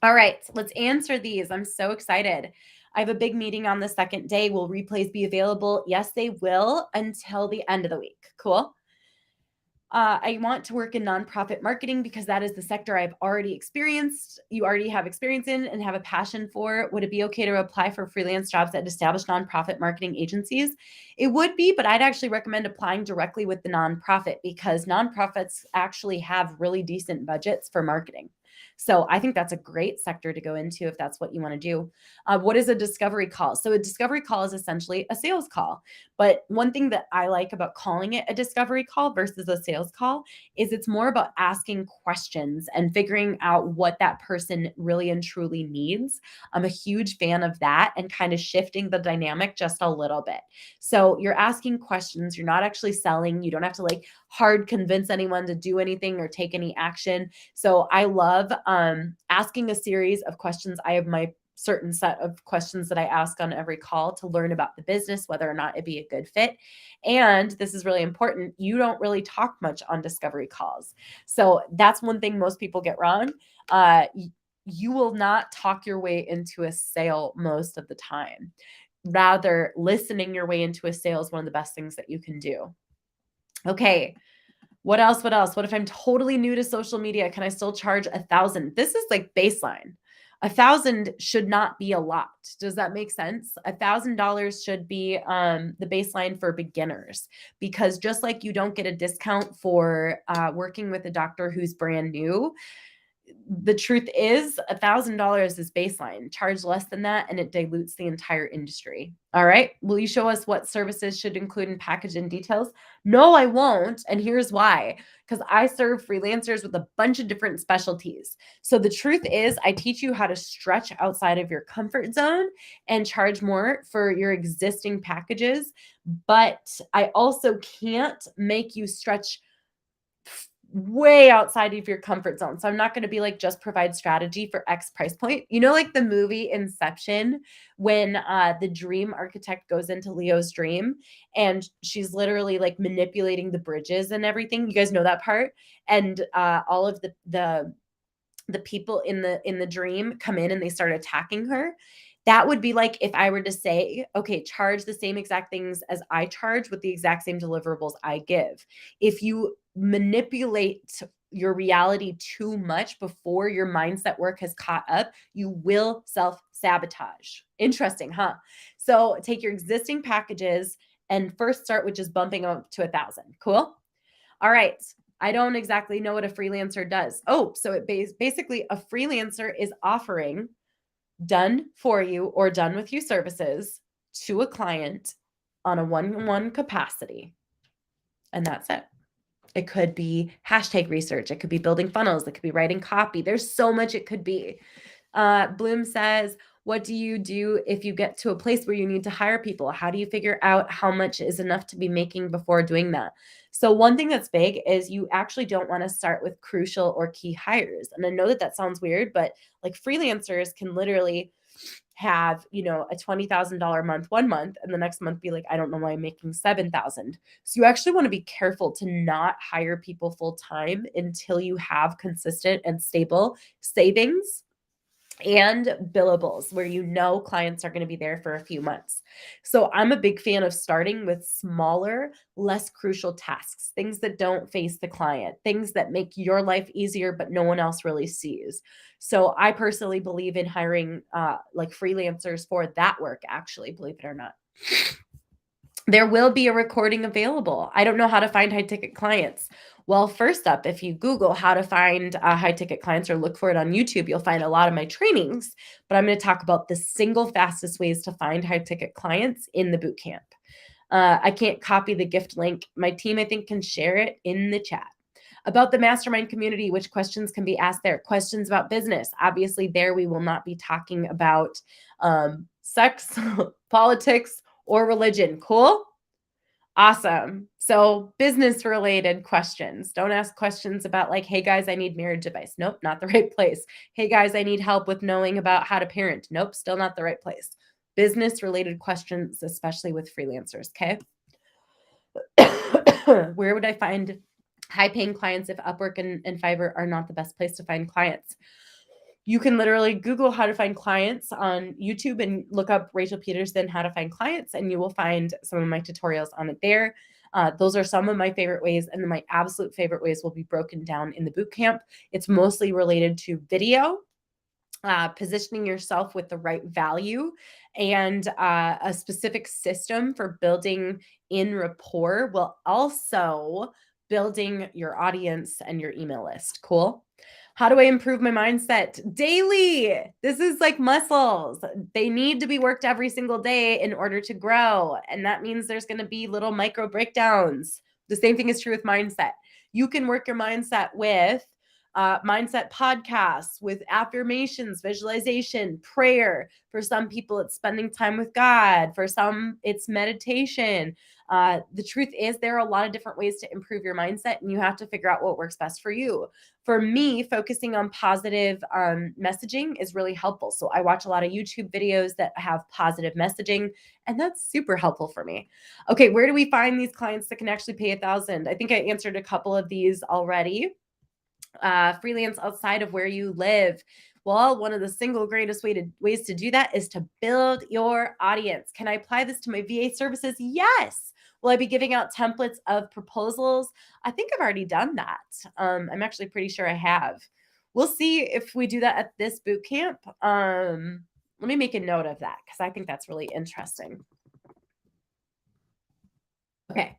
All right, let's answer these. I'm so excited. I have a big meeting on the second day. Will replays be available? Yes, they will until the end of the week. Cool. I want to work in nonprofit marketing because that is the sector I've already experienced. You already have experience in and have a passion for. Would it be okay to apply for freelance jobs at established nonprofit marketing agencies? It would be, but I'd actually recommend applying directly with the nonprofit because nonprofits actually have really decent budgets for marketing. So I think that's a great sector to go into if that's what you want to do. What is a discovery call? So a discovery call is essentially a sales call. But one thing that I like about calling it a discovery call versus a sales call is it's more about asking questions and figuring out what that person really and truly needs. I'm a huge fan of that and kind of shifting the dynamic just a little bit. So you're asking questions. You're not actually selling. You don't have to like hard convince anyone to do anything or take any action. So I love asking a series of questions. I have my certain set of questions that I ask on every call to learn about the business, whether or not it'd be a good fit. And this is really important. You don't really talk much on discovery calls. So that's one thing most people get wrong. You will not talk your way into a sale most of the time. Rather, listening your way into a sale is one of the best things that you can do. Okay. What else? What else? What if I'm totally new to social media? Can I still charge $1,000? This is like baseline. $1,000 should not be a lot. Does that make sense? $1,000 should be the baseline for beginners, because just like you don't get a discount for working with a doctor who's brand new, the truth is $1,000 is baseline. Charge less than that and it dilutes the entire industry. All right. Will you show us what services should include in package and details? No, I won't. And here's why. Because I serve freelancers with a bunch of different specialties. So the truth is I teach you how to stretch outside of your comfort zone and charge more for your existing packages. But I also can't make you stretch way outside of your comfort zone. So I'm not going to be like, just provide strategy for X price point. You know, like the movie Inception, when the dream architect goes into Leo's dream and she's literally like manipulating the bridges and everything. You guys know that part? And all of the people in the dream come in and they start attacking her. That would be like if I were to say, okay, charge the same exact things as I charge with the exact same deliverables I give. If you manipulate your reality too much before your mindset work has caught up, you will self-sabotage. Interesting, huh? So take your existing packages and first start with just bumping them up to 1,000. Cool? All right. I don't exactly know what a freelancer does. Oh, so it basically a freelancer is offering done for you or done with you services to a client on a one-on-one capacity. And that's it. It could be hashtag research. It could be building funnels. It could be writing copy. There's so much it could be. Bloom says, what do you do if you get to a place where you need to hire people? How do you figure out how much is enough to be making before doing that? So one thing that's big is you actually don't want to start with crucial or key hires. And I know that sounds weird, but like freelancers can literally have, a $20,000 month one month and the next month be like, I don't know why I'm making 7,000. So you actually want to be careful to not hire people full time until you have consistent and stable savings and billables where clients are going to be there for a few months. So I'm a big fan of starting with smaller, less crucial tasks, things that don't face the client, things that make your life easier, but no one else really sees. So I personally believe in hiring like freelancers for that work, actually, believe it or not. There will be a recording available. I don't know how to find high ticket clients. Well, first up, if you Google how to find high ticket clients or look for it on YouTube, you'll find a lot of my trainings, but I'm going to talk about the single fastest ways to find high ticket clients in the bootcamp. I can't copy the gift link. My team, I think, can share it in the chat. About the mastermind community, which questions can be asked there? Questions about business. Obviously, there we will not be talking about sex, politics, or religion. Cool? Awesome. So business related questions. Don't ask questions about like, hey guys, I need marriage advice. Nope, not the right place. Hey guys, I need help with knowing about how to parent. Nope, still not the right place. Business related questions, especially with freelancers. Okay. Where would I find high paying clients if Upwork and Fiverr are not the best place to find clients? You can literally Google how to find clients on YouTube and look up Rachel Peterson, how to find clients, and you will find some of my tutorials on it there. Those are some of my favorite ways. And then my absolute favorite ways will be broken down in the bootcamp. It's mostly related to video, positioning yourself with the right value, and a specific system for building in rapport while also building your audience and your email list. Cool. How do I improve my mindset? Daily. This is like muscles. They need to be worked every single day in order to grow. And that means there's going to be little micro breakdowns. The same thing is true with mindset. You can work your mindset with mindset podcasts, with affirmations, visualization, prayer. For some people, it's spending time with God. For some, it's meditation. The truth is there are a lot of different ways to improve your mindset, and you have to figure out what works best for you. For me, focusing on positive messaging is really helpful. So I watch a lot of YouTube videos that have positive messaging, and that's super helpful for me. Okay, where do we find these clients that can actually pay 1,000? I think I answered a couple of these already. Freelance outside of where you live. Well, one of the single greatest ways to do that is to build your audience. Can I apply this to my VA services? Yes. Will I be giving out templates of proposals? I think I've already done that. I'm actually pretty sure I have. We'll see if we do that at this boot camp. Let me make a note of that because I think that's really interesting. Okay.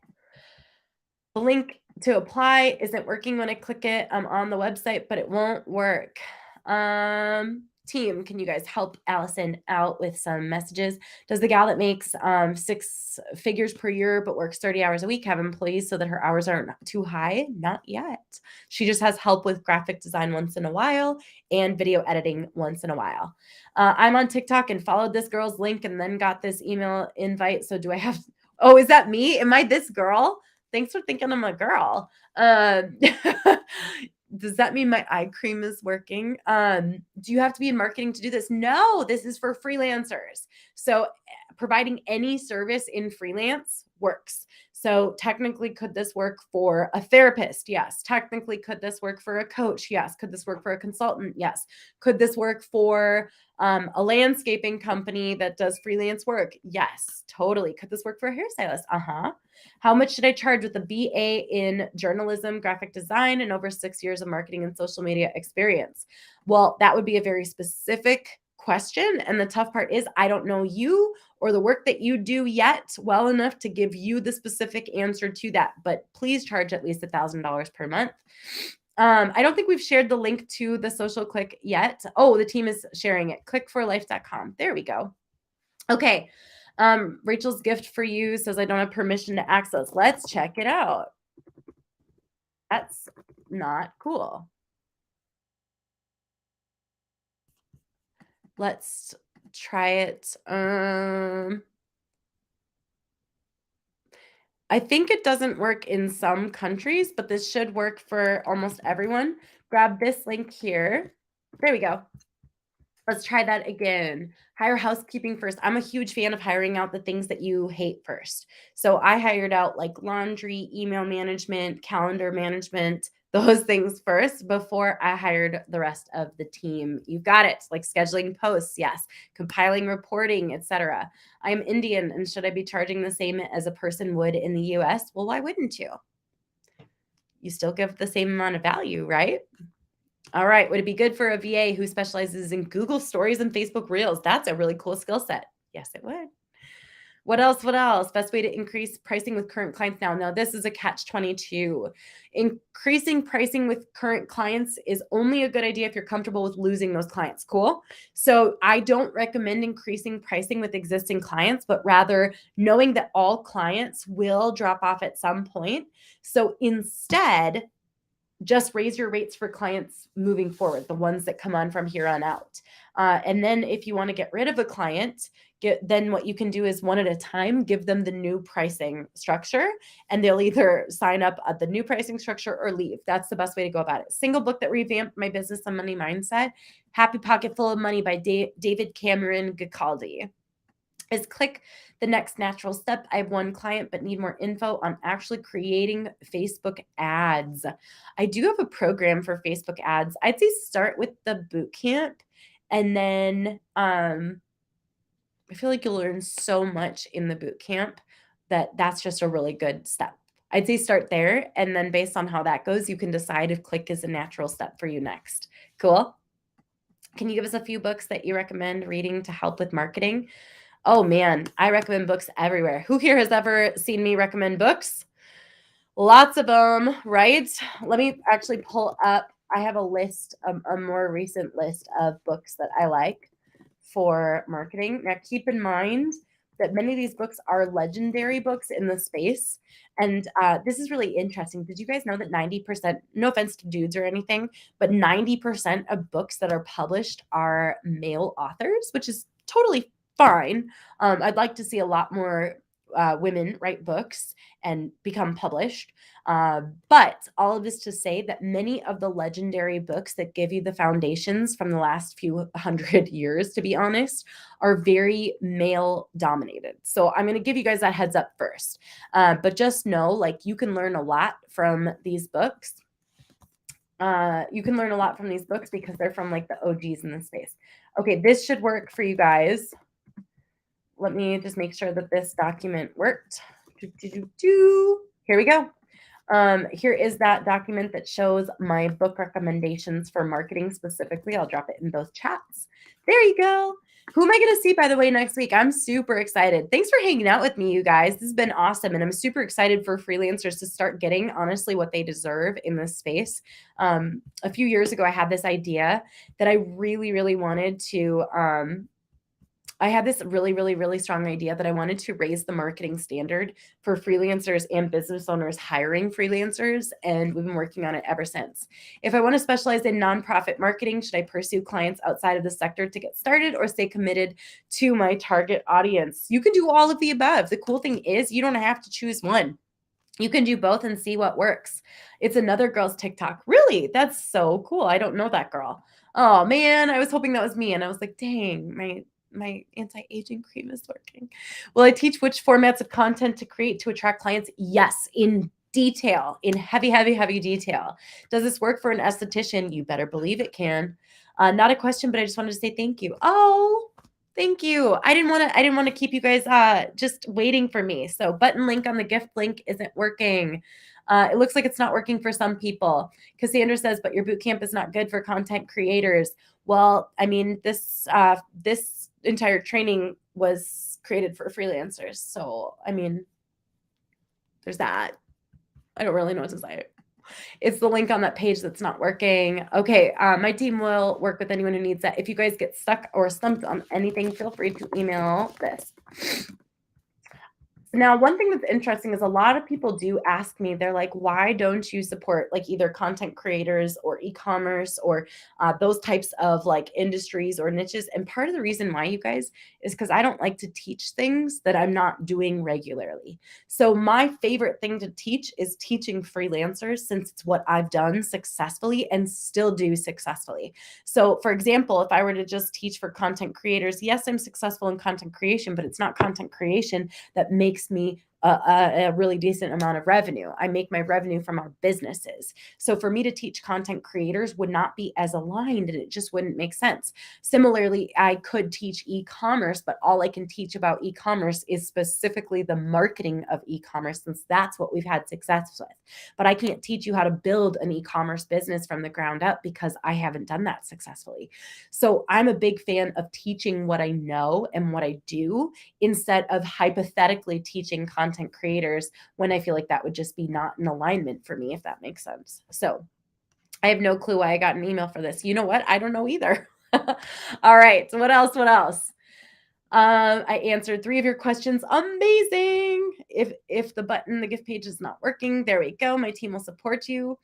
The link to apply isn't working when I click it. I'm on the website, but it won't work. Team, can you guys help Allison out with some messages? Does the gal that makes 6 figures per year but works 30 hours a week have employees so that her hours aren't too high? Not yet. She just has help with graphic design once in a while and video editing once in a while. I'm on TikTok and followed this girl's link and then got this email invite. So do I have, oh, is that me? Am I this girl? Thanks for thinking I'm a girl. Does that mean my eye cream is working? Do you have to be in marketing to do this? No, this is for freelancers. So providing any service in freelance works. So technically, could this work for a therapist? Yes. Technically, could this work for a coach? Yes. Could this work for a consultant? Yes. Could this work for a landscaping company that does freelance work? Yes, totally. Could this work for a hairstylist? Uh-huh. How much should I charge with a BA in journalism, graphic design, and over 6 years of marketing and social media experience? Well, that would be a very specific question. And the tough part is I don't know you or the work that you do yet well enough to give you the specific answer to that. But please charge at least $1,000 per month. I don't think we've shared the link to the social click yet. Oh, the team is sharing it. Clickforlife.com. There we go. Okay. Rachel's gift for you says I don't have permission to access. Let's check it out. That's not cool. Let's try it. I think it doesn't work in some countries, but this should work for almost everyone. Grab this link here. There we go. Let's try that again. Hire housekeeping first. I'm a huge fan of hiring out the things that you hate first. So I hired out like laundry, email management, calendar management, those things first before I hired the rest of the team. You got it. Like scheduling posts, yes, compiling reporting, etc. I'm Indian, and should I be charging the same as a person would in the US? Well, why wouldn't you? You still give the same amount of value, right? All right. Would it be good for a VA who specializes in Google Stories and Facebook Reels? That's a really cool skill set. Yes, it would. What else? What else? Best way to increase pricing with current clients now. Now, this is a catch-22. Increasing pricing with current clients is only a good idea if you're comfortable with losing those clients. Cool. So I don't recommend increasing pricing with existing clients, but rather knowing that all clients will drop off at some point. So instead, just raise your rates for clients moving forward, the ones that come on from here on out. And then if you want to get rid of a client, then what you can do is one at a time, give them the new pricing structure, and they'll either sign up at the new pricing structure or leave. That's the best way to go about it. Single book that revamped my business and money mindset, Happy Pocket Full of Money by David Cameron Gacaldi. Is click the next natural step. I have one client, but need more info on actually creating Facebook ads. I do have a program for Facebook ads. I'd say start with the bootcamp, and then I feel like you'll learn so much in the bootcamp that's just a really good step. I'd say start there, and then based on how that goes, you can decide if click is a natural step for you next. Cool. Can you give us a few books that you recommend reading to help with marketing? Oh man, I recommend books everywhere. Who here has ever seen me recommend books? Lots of them, right? Let me actually pull up. I have a list, a more recent list of books that I like for marketing. Now, keep in mind that many of these books are legendary books in the space. And this is really interesting. Did you guys know that 90%, no offense to dudes or anything, but 90% of books that are published are male authors, which is totally fine. I'd like to see a lot more women write books and become published. But all of this to say that many of the legendary books that give you the foundations from the last few hundred years, to be honest, are very male dominated. So I'm going to give you guys that heads up first. But just know, like, you can learn a lot from these books. You can learn a lot from these books because they're from like the OGs in the space. Okay, this should work for you guys. Let me just make sure that this document worked. Here we go. Here is that document that shows my book recommendations for marketing specifically. I'll drop it in both chats. There you go. Who am I going to see, by the way, next week? I'm super excited. Thanks for hanging out with me, you guys. This has been awesome. And I'm super excited for freelancers to start getting, honestly, what they deserve in this space. A few years ago, I had this idea that I really, really wanted to I had this really, really, really strong idea that I wanted to raise the marketing standard for freelancers and business owners hiring freelancers, and we've been working on it ever since. If I want to specialize in nonprofit marketing, should I pursue clients outside of the sector to get started or stay committed to my target audience? You can do all of the above. The cool thing is you don't have to choose one. You can do both and see what works. It's another girl's TikTok. Really? That's so cool. I don't know that girl. Oh man, I was hoping that was me, and I was like, dang, my anti-aging cream is working. Will I teach which formats of content to create to attract clients? Yes, in detail, in heavy, heavy, heavy detail. Does this work for an esthetician? You better believe it can. Not a question, but I just wanted to say thank you. Oh, thank you. I didn't want to keep you guys just waiting for me. So button link on the gift link isn't working. It looks like it's not working for some people. Cassandra says, but your bootcamp is not good for content creators. Well, I mean, this entire training was created for freelancers. So, I mean, there's that. I don't really know what to say. It's the link on that page that's not working. Okay, my team will work with anyone who needs that. If you guys get stuck or stumped on anything, feel free to email this. Now, one thing that's interesting is a lot of people do ask me, they're like, why don't you support like either content creators or e-commerce or those types of like industries or niches? And part of the reason why, you guys, is because I don't like to teach things that I'm not doing regularly. So my favorite thing to teach is teaching freelancers, since it's what I've done successfully and still do successfully. So for example, if I were to just teach for content creators, yes, I'm successful in content creation, but it's not content creation that makes me a really decent amount of revenue. I make my revenue from our businesses. So for me to teach content creators would not be as aligned, and it just wouldn't make sense. Similarly, I could teach e-commerce, but all I can teach about e-commerce is specifically the marketing of e-commerce, since that's what we've had success with. But I can't teach you how to build an e-commerce business from the ground up because I haven't done that successfully. So I'm a big fan of teaching what I know and what I do, instead of hypothetically teaching content creators when I feel like that would just be not in alignment for me, if that makes sense. So I have no clue why I got an email for this. You know what? I don't know either. All right. So what else? What else? I answered 3 of your questions. Amazing. If the button, the gift page is not working, there we go. My team will support you.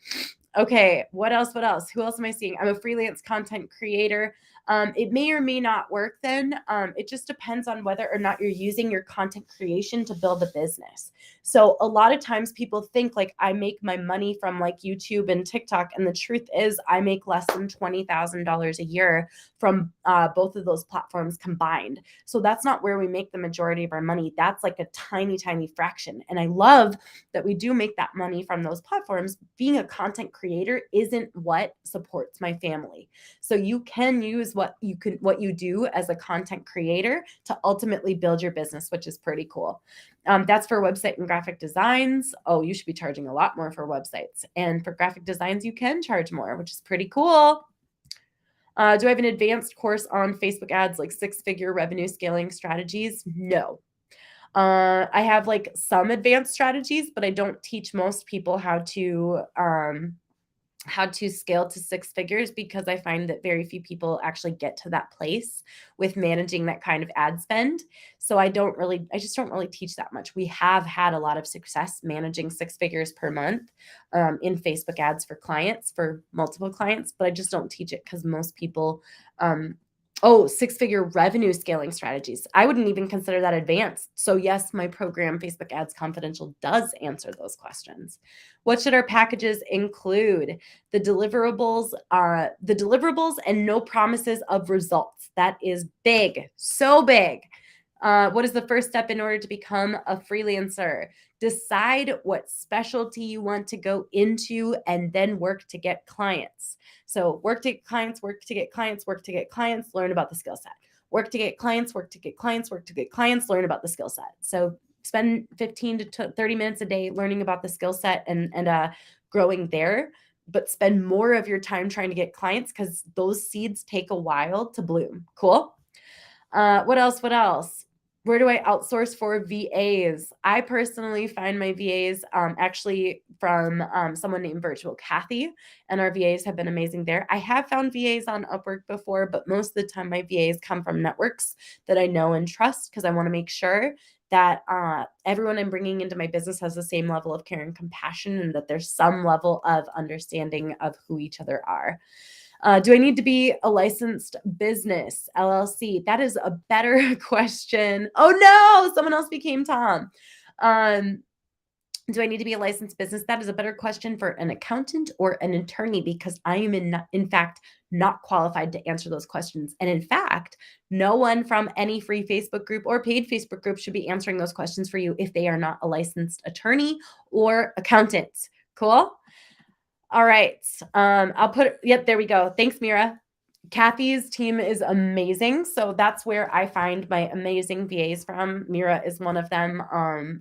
Okay, what else? What else? Who else am I seeing? I'm a freelance content creator. It may or may not work then. It just depends on whether or not you're using your content creation to build a business. So a lot of times people think like I make my money from like YouTube and TikTok. And the truth is I make less than $20,000 a year from both of those platforms combined. So that's not where we make the majority of our money. That's like a tiny, tiny fraction. And I love that we do make that money from those platforms. Being a content creator isn't what supports my family. So you can use what you do as a content creator to ultimately build your business, which is pretty cool. That's for website and graphic designs. Oh, you should be charging a lot more for websites. And for graphic designs, you can charge more, which is pretty cool. Do I have an advanced course on Facebook ads, like 6-figure revenue scaling strategies? No. I have like some advanced strategies, but I don't teach most people how to scale to 6 figures, because I find that very few people actually get to that place with managing that kind of ad spend. So I just don't really teach that much. We have had a lot of success managing 6 figures per month in Facebook ads for clients, for multiple clients, but I just don't teach it because most people, 6-figure revenue scaling strategies. I wouldn't even consider that advanced. So yes, my program, Facebook Ads Confidential, does answer those questions. What should our packages include? The deliverables and no promises of results. That is big, so big. What is the first step in order to become a freelancer? Decide what specialty you want to go into and then work to get clients. So work to get clients, work to get clients, work to get clients, learn about the skill set. Work to get clients, work to get clients, work to get clients, learn about the skill set. So spend 15 to 30 minutes a day learning about the skill set and growing there, but spend more of your time trying to get clients, because those seeds take a while to bloom. Cool. What else? What else? Where do I outsource for VAs? I personally find my VAs actually from someone named Virtual Kathy, and our VAs have been amazing there. I have found VAs on Upwork before, but most of the time my VAs come from networks that I know and trust, because I want to make sure that everyone I'm bringing into my business has the same level of care and compassion, and that there's some level of understanding of who each other are. Do I need to be a licensed business, LLC? That is a better question. Oh no, someone else became Tom. Do I need to be a licensed business? That is a better question for an accountant or an attorney, because I am in fact not qualified to answer those questions. And in fact, no one from any free Facebook group or paid Facebook group should be answering those questions for you if they are not a licensed attorney or accountant. Cool? All right. I'll put, yep, there we go. Thanks, Mira. Kathy's team is amazing. So that's where I find my amazing VAs from. Mira is one of them.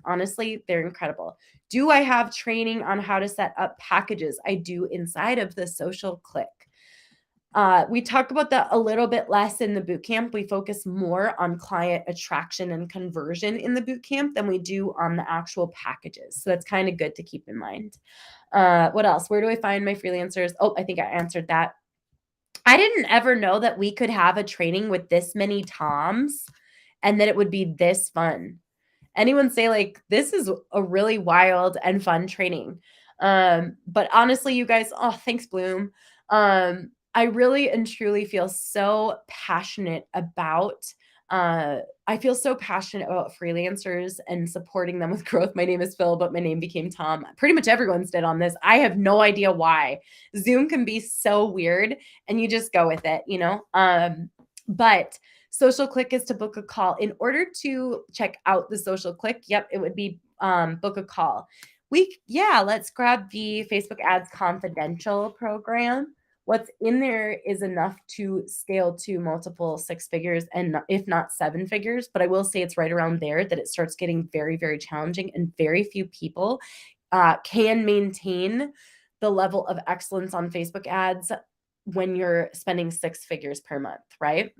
Honestly, they're incredible. Do I have training on how to set up packages? I do inside of the Social Click. We talk about that a little bit less in the bootcamp. We focus more on client attraction and conversion in the bootcamp than we do on the actual packages. So that's kind of good to keep in mind. What else? Where do I find my freelancers? Oh, I think I answered that. I didn't ever know that we could have a training with this many toms and that it would be this fun. Anyone say like, this is a really wild and fun training. But honestly, you guys, oh, thanks, Bloom. I really and truly feel so passionate about I feel so passionate about freelancers and supporting them with growth. My name is Phil, but my name became Tom. Pretty much everyone's did on this. I have no idea why. Zoom can be so weird and you just go with it, you know? But Social Click is to book a call. In order to check out the Social Click, yep, it would be book a call. Let's grab the Facebook Ads Confidential program. What's in there is enough to scale to multiple six figures and if not seven figures. But I will say it's right around there that it starts getting very, very challenging, and very few people can maintain the level of excellence on Facebook ads when you're spending six figures per month, right?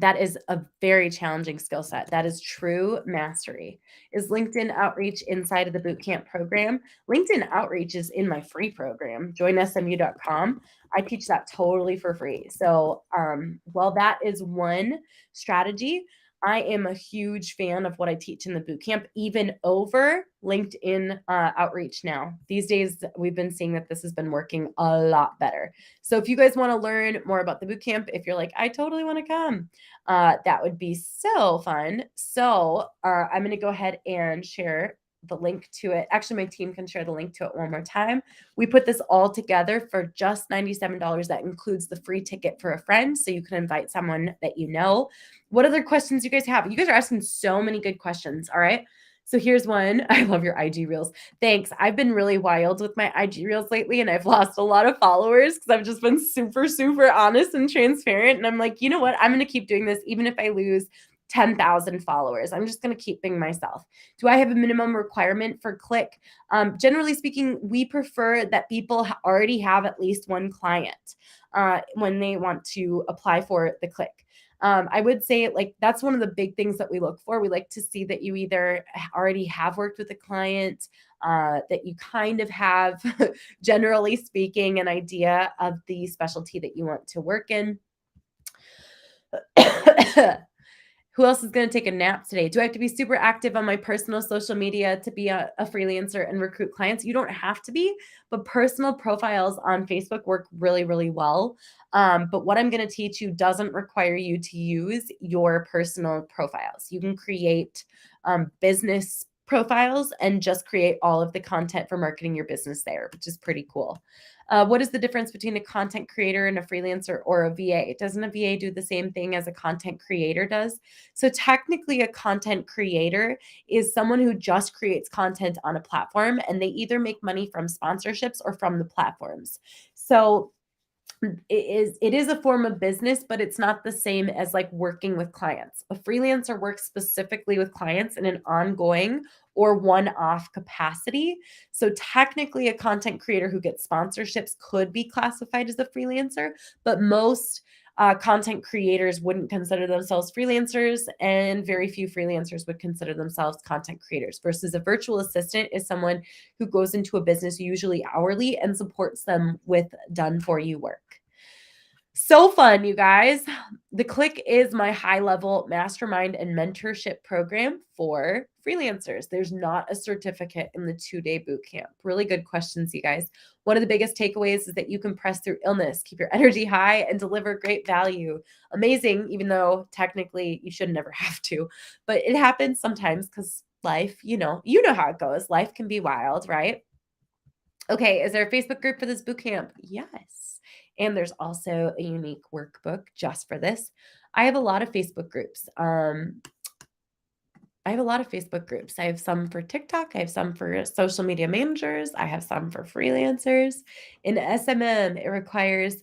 That is a very challenging skill set. That is true mastery. Is LinkedIn outreach inside of the bootcamp program? LinkedIn outreach is in my free program, joinsmu.com. I teach that totally for free. So while that is one strategy, I am a huge fan of what I teach in the bootcamp, even over LinkedIn outreach now. These days, we've been seeing that this has been working a lot better. So if you guys want to learn more about the bootcamp, if you're like, I totally want to come, that would be so fun. So I'm going to go ahead and share the link to it. Actually, my team can share the link to it one more time. We put this all together for just $97. That includes the free ticket for a friend, so you can invite someone that you know. What other questions you guys have? You guys are asking so many good questions. All right. So here's one. I love your IG Reels. Thanks. I've been really wild with my IG Reels lately, and I've lost a lot of followers because I've just been super, super honest and transparent. And I'm like, you know what? I'm going to keep doing this even if I lose 10,000 followers. I'm just going to keep being myself. Do I have a minimum requirement for click? Generally speaking, we prefer that people already have at least one client when they want to apply for the click. I would say like that's one of the big things that we look for. We like to see that you either already have worked with a client, that you kind of have, generally speaking, an idea of the specialty that you want to work in. Who else is going to take a nap today? Do I have to be super active on my personal social media to be a freelancer and recruit clients? You don't have to be, but personal profiles on Facebook work really, really well. But what I'm going to teach you doesn't require you to use your personal profiles. You can create business profiles and just create all of the content for marketing your business there, which is pretty cool. What is the difference between a content creator and a freelancer or a VA? Doesn't a VA do the same thing as a content creator does? So technically a content creator is someone who just creates content on a platform, and they either make money from sponsorships or from the platforms. So it is a form of business, but it's not the same as like working with clients. A freelancer works specifically with clients in an ongoing or one-off capacity. So technically a content creator who gets sponsorships could be classified as a freelancer, but most content creators wouldn't consider themselves freelancers, and very few freelancers would consider themselves content creators, versus a virtual assistant is someone who goes into a business usually hourly and supports them with done for you work. So fun, you guys. The Click is my high-level mastermind and mentorship program for freelancers. There's not a certificate in the 2-day bootcamp. Really good questions, you guys. One of the biggest takeaways is that you can press through illness, keep your energy high, and deliver great value. Amazing, even though technically you should never have to. But it happens sometimes because life, you know how it goes. Life can be wild, right? Okay, is there a Facebook group for this bootcamp? Yes. And there's also a unique workbook just for this. I have a lot of Facebook groups. I have a lot of Facebook groups. I have some for TikTok. I have some for social media managers. I have some for freelancers. In SMM, it requires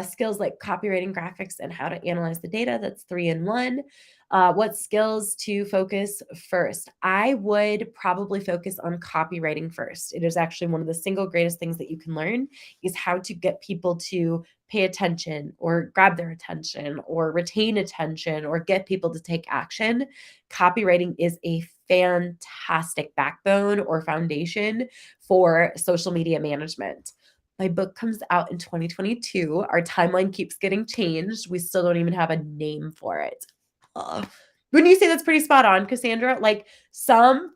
skills like copywriting, graphics, and how to analyze the data. That's 3-in-1. What skills to focus first? I would probably focus on copywriting first. It is actually one of the single greatest things that you can learn is how to get people to pay attention or grab their attention or retain attention or get people to take action. Copywriting is a fantastic backbone or foundation for social media management. My book comes out in 2022. Our timeline keeps getting changed. We still don't even have a name for it. Wouldn't you say that's pretty spot on, Cassandra? Like some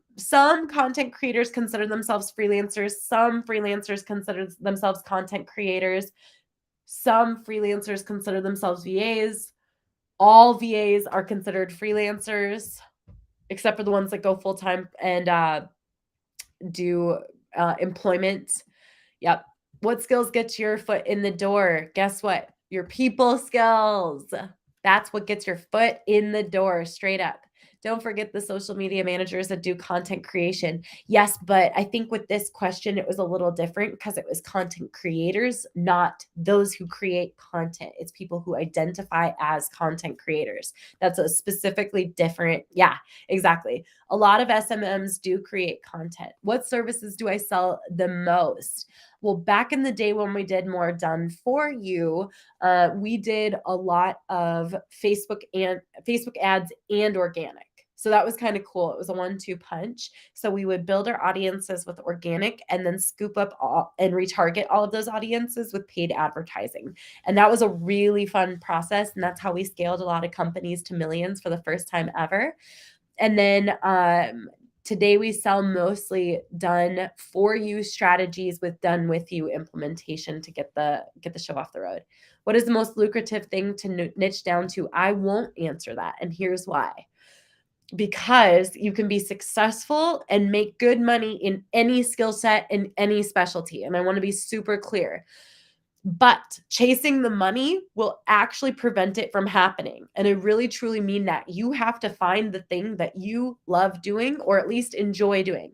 content creators consider themselves freelancers. Some freelancers consider themselves content creators. Some freelancers consider themselves VAs. All VAs are considered freelancers, except for the ones that go full-time and do employment. Yep. What skills get your foot in the door? Guess what? Your people skills. That's what gets your foot in the door, straight up. Don't forget the social media managers that do content creation. Yes, but I think with this question, it was a little different because it was content creators, not those who create content. It's people who identify as content creators. That's a specifically different. Yeah, exactly. A lot of SMMs do create content. What services do I sell the most? Well, back in the day when we did more done for you, we did a lot of Facebook ads and organic. So that was kind of cool. It was a 1-2 punch. So we would build our audiences with organic and then scoop up and retarget all of those audiences with paid advertising. And that was a really fun process. And that's how we scaled a lot of companies to millions for the first time ever. And then today we sell mostly done for you strategies with done with you implementation to get the show off the road. What is the most lucrative thing to niche down to? I won't answer that. And here's why. Because you can be successful and make good money in any skill set, in any specialty. And I want to be super clear. But chasing the money will actually prevent it from happening. And I really truly mean that. You have to find the thing that you love doing or at least enjoy doing.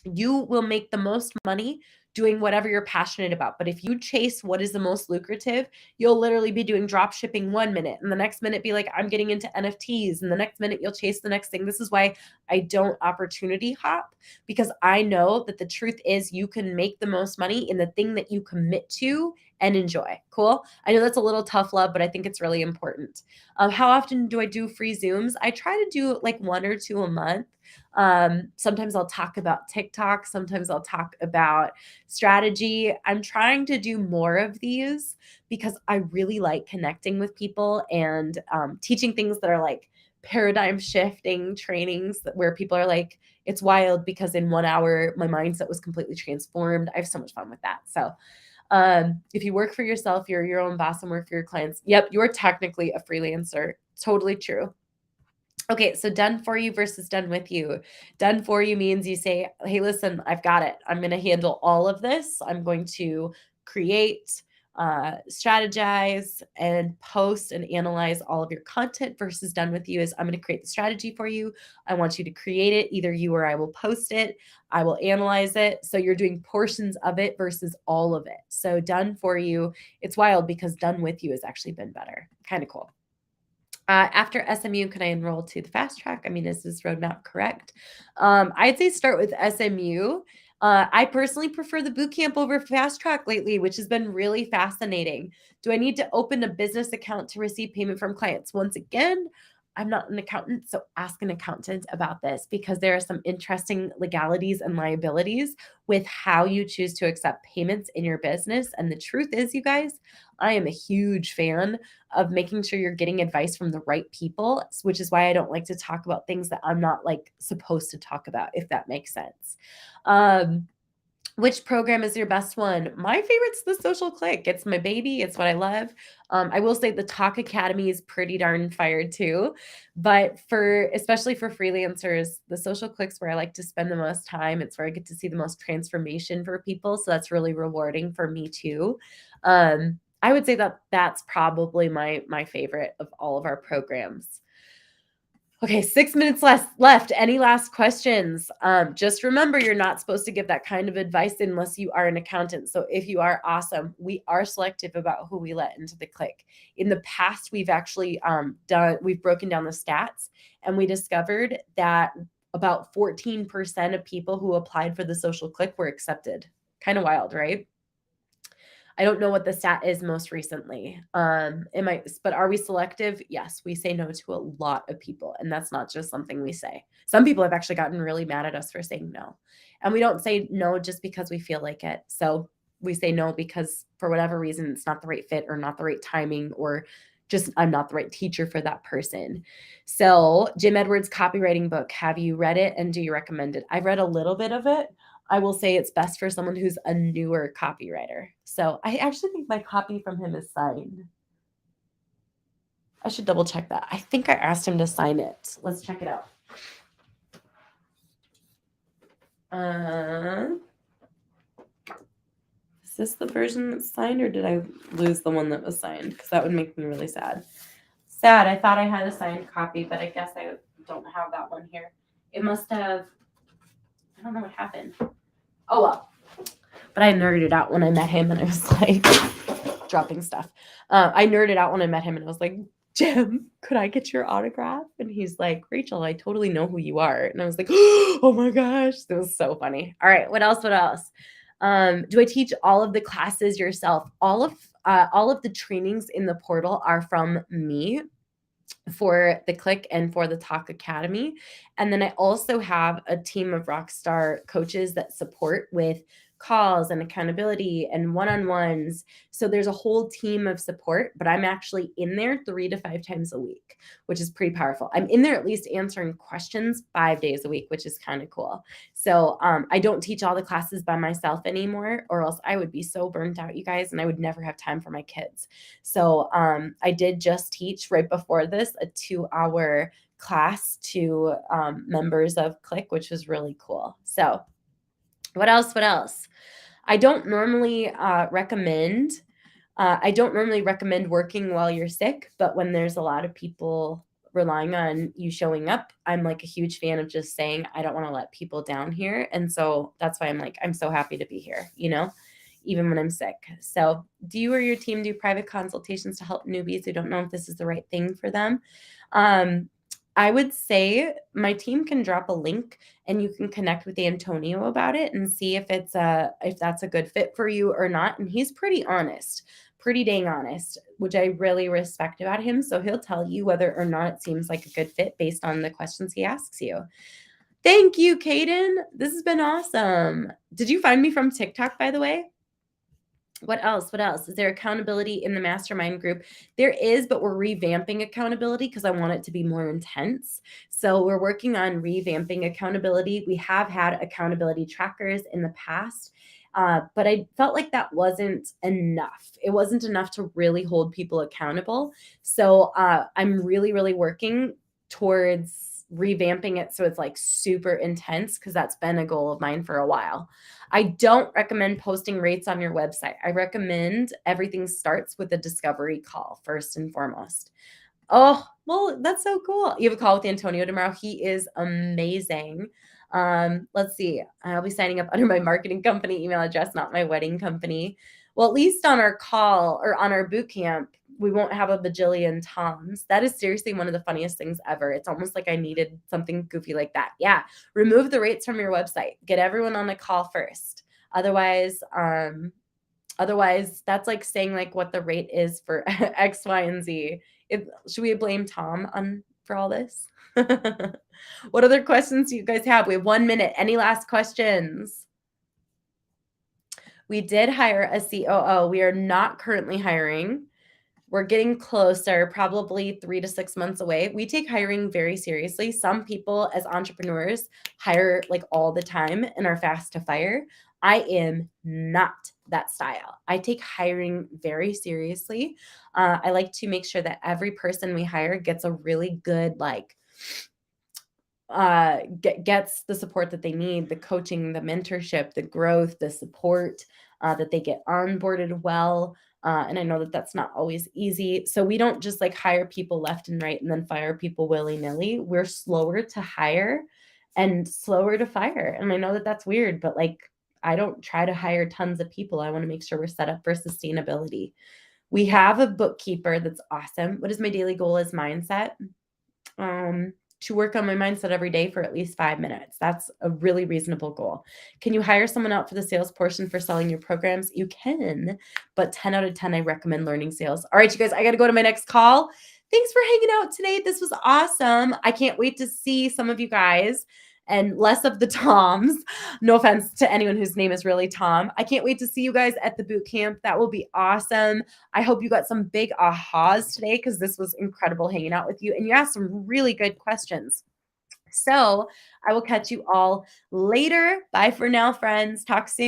You will make the most money doing whatever you're passionate about. But if you chase what is the most lucrative, you'll literally be doing drop shipping 1 minute and the next minute be like, I'm getting into NFTs. And the next minute you'll chase the next thing. This is why I don't opportunity hop, because I know that the truth is you can make the most money in the thing that you commit to and enjoy. Cool. I know that's a little tough love, but I think it's really important. How often do I do free Zooms? I try to do like 1 or 2 a month. Sometimes I'll talk about TikTok. Sometimes I'll talk about strategy. I'm trying to do more of these because I really like connecting with people and teaching things that are like paradigm shifting trainings where people are like, it's wild because in 1 hour, my mindset was completely transformed. I have so much fun with that. So if you work for yourself, you're your own boss and work for your clients. Yep, you're technically a freelancer. Totally true. Okay, so done for you versus done with you. Done for you means you say, hey, listen, I've got it. I'm going to handle all of this. I'm going to create, strategize, and post and analyze all of your content. Versus done with you is I'm going to create the strategy for you. I want you to create it. Either you or I will post it. I will analyze it. So you're doing portions of it versus all of it. So done for you. It's wild because done with you has actually been better. Kind of cool. After SMU, can I enroll to the fast track? I mean, is this roadmap correct? I'd say start with SMU. I personally prefer the bootcamp over fast track lately, which has been really fascinating. Do I need to open a business account to receive payment from clients? Once again, I'm not an accountant, so ask an accountant about this because there are some interesting legalities and liabilities with how you choose to accept payments in your business. And the truth is, you guys, I am a huge fan of making sure you're getting advice from the right people, which is why I don't like to talk about things that I'm not like supposed to talk about, if that makes sense. Which program is your best one? My favorite's the Social Click. It's my baby. It's what I love. I will say the Talk Academy is pretty darn fire too. But especially for freelancers, the Social Click's where I like to spend the most time. It's where I get to see the most transformation for people. So that's really rewarding for me too. I would say that that's probably my favorite of all of our programs. Okay, 6 minutes left. Any last questions? Just remember, you're not supposed to give that kind of advice unless you are an accountant. So if you are, awesome. We are selective about who we let into the click. In the past, we've actually we've broken down the stats, and we discovered that about 14% of people who applied for the social click were accepted. Kind of wild, right? I don't know what the stat is most recently. But are we selective? Yes, we say no to a lot of people, and that's not just something we say. Some people have actually gotten really mad at us for saying no. And we don't say no just because we feel like it. So we say no because for whatever reason, it's not the right fit or not the right timing, or just I'm not the right teacher for that person. So Jim Edwards' copywriting book, have you read it and do you recommend it? I've read a little bit of it. I will say it's best for someone who's a newer copywriter. So I actually think my copy from him is signed. I should double check that. I think I asked him to sign it. Let's check it out. Is this the version that's signed, or did I lose the one that was signed? Because that would make me really sad. Sad. I thought I had a signed copy, but I guess I don't have that one here. It must have. I don't know what happened. Oh, well. But I nerded out when I met him, and I was like, dropping stuff. I nerded out when I met him, and I was like, Jim, could I get your autograph? And he's like, Rachel, I totally know who you are. And I was like, oh my gosh, that was so funny. All right, what else? Do I teach all of the classes yourself? All of the trainings in the portal are from me for the Click and for the Talk Academy. And then I also have a team of rockstar coaches that support with calls and accountability and one-on-ones. So there's a whole team of support, but I'm actually in there 3 to 5 times a week, which is pretty powerful. I'm in there at least answering questions 5 days a week, which is kind of cool. So I don't teach all the classes by myself anymore, or else I would be so burnt out, you guys, and I would never have time for my kids. So I did just teach right before this a 2-hour class to members of Click, which was really cool. So what else? I don't normally recommend working while you're sick, but when there's a lot of people relying on you showing up, I'm like a huge fan of just saying, I don't want to let people down here. And so that's why I'm like, I'm so happy to be here, even when I'm sick. So do you or your team do private consultations to help newbies who don't know if this is the right thing for them? I would say my team can drop a link and you can connect with Antonio about it and see if that's a good fit for you or not. And he's pretty honest, pretty dang honest, which I really respect about him. So he'll tell you whether or not it seems like a good fit based on the questions he asks you. Thank you, Kaden. This has been awesome. Did you find me from TikTok, by the way? What else? Is there accountability in the mastermind group? There is, but we're revamping accountability because I want it to be more intense. So we're working on revamping accountability. We have had accountability trackers in the past, but I felt like that wasn't enough. It wasn't enough to really hold people accountable. So I'm really, really working towards revamping it so it's like super intense, because that's been a goal of mine for a while. I don't recommend posting rates on your website. I recommend everything starts with a discovery call first and foremost. Oh, well, that's so cool. You have a call with Antonio tomorrow. He is amazing. Let's see. I'll be signing up under my marketing company email address, not my wedding company. Well, at least on our call or on our boot camp, we won't have a bajillion Toms. That is seriously one of the funniest things ever. It's almost like I needed something goofy like that. Yeah. Remove the rates from your website. Get everyone on a call first. Otherwise, that's like saying like what the rate is for X, Y, and Z. Should we blame Tom for all this? What other questions do you guys have? We have 1 minute. Any last questions? We did hire a COO. We are not currently hiring. We're getting closer, probably 3 to 6 months away. We take hiring very seriously. Some people as entrepreneurs hire like all the time and are fast to fire. I am not that style. I take hiring very seriously. I like to make sure that every person we hire gets a really good, gets the support that they need, the coaching, the mentorship, the growth, the support, that they get onboarded well. And I know that that's not always easy. So we don't just like hire people left and right and then fire people willy nilly. We're slower to hire and slower to fire. And I know that that's weird, but like, I don't try to hire tons of people. I want to make sure we're set up for sustainability. We have a bookkeeper that's awesome. What is my daily goal is mindset? To work on my mindset every day for at least 5 minutes. That's a really reasonable goal. Can you hire someone out for the sales portion for selling your programs? You can, but 10 out of 10, I recommend learning sales. All right, you guys, I got to go to my next call. Thanks for hanging out today. This was awesome. I can't wait to see some of you guys and less of the Toms. No offense to anyone whose name is really Tom. I can't wait to see you guys at the boot camp. That will be awesome. I hope you got some big ahas today because this was incredible hanging out with you. And you asked some really good questions. So I will catch you all later. Bye for now, friends. Talk soon.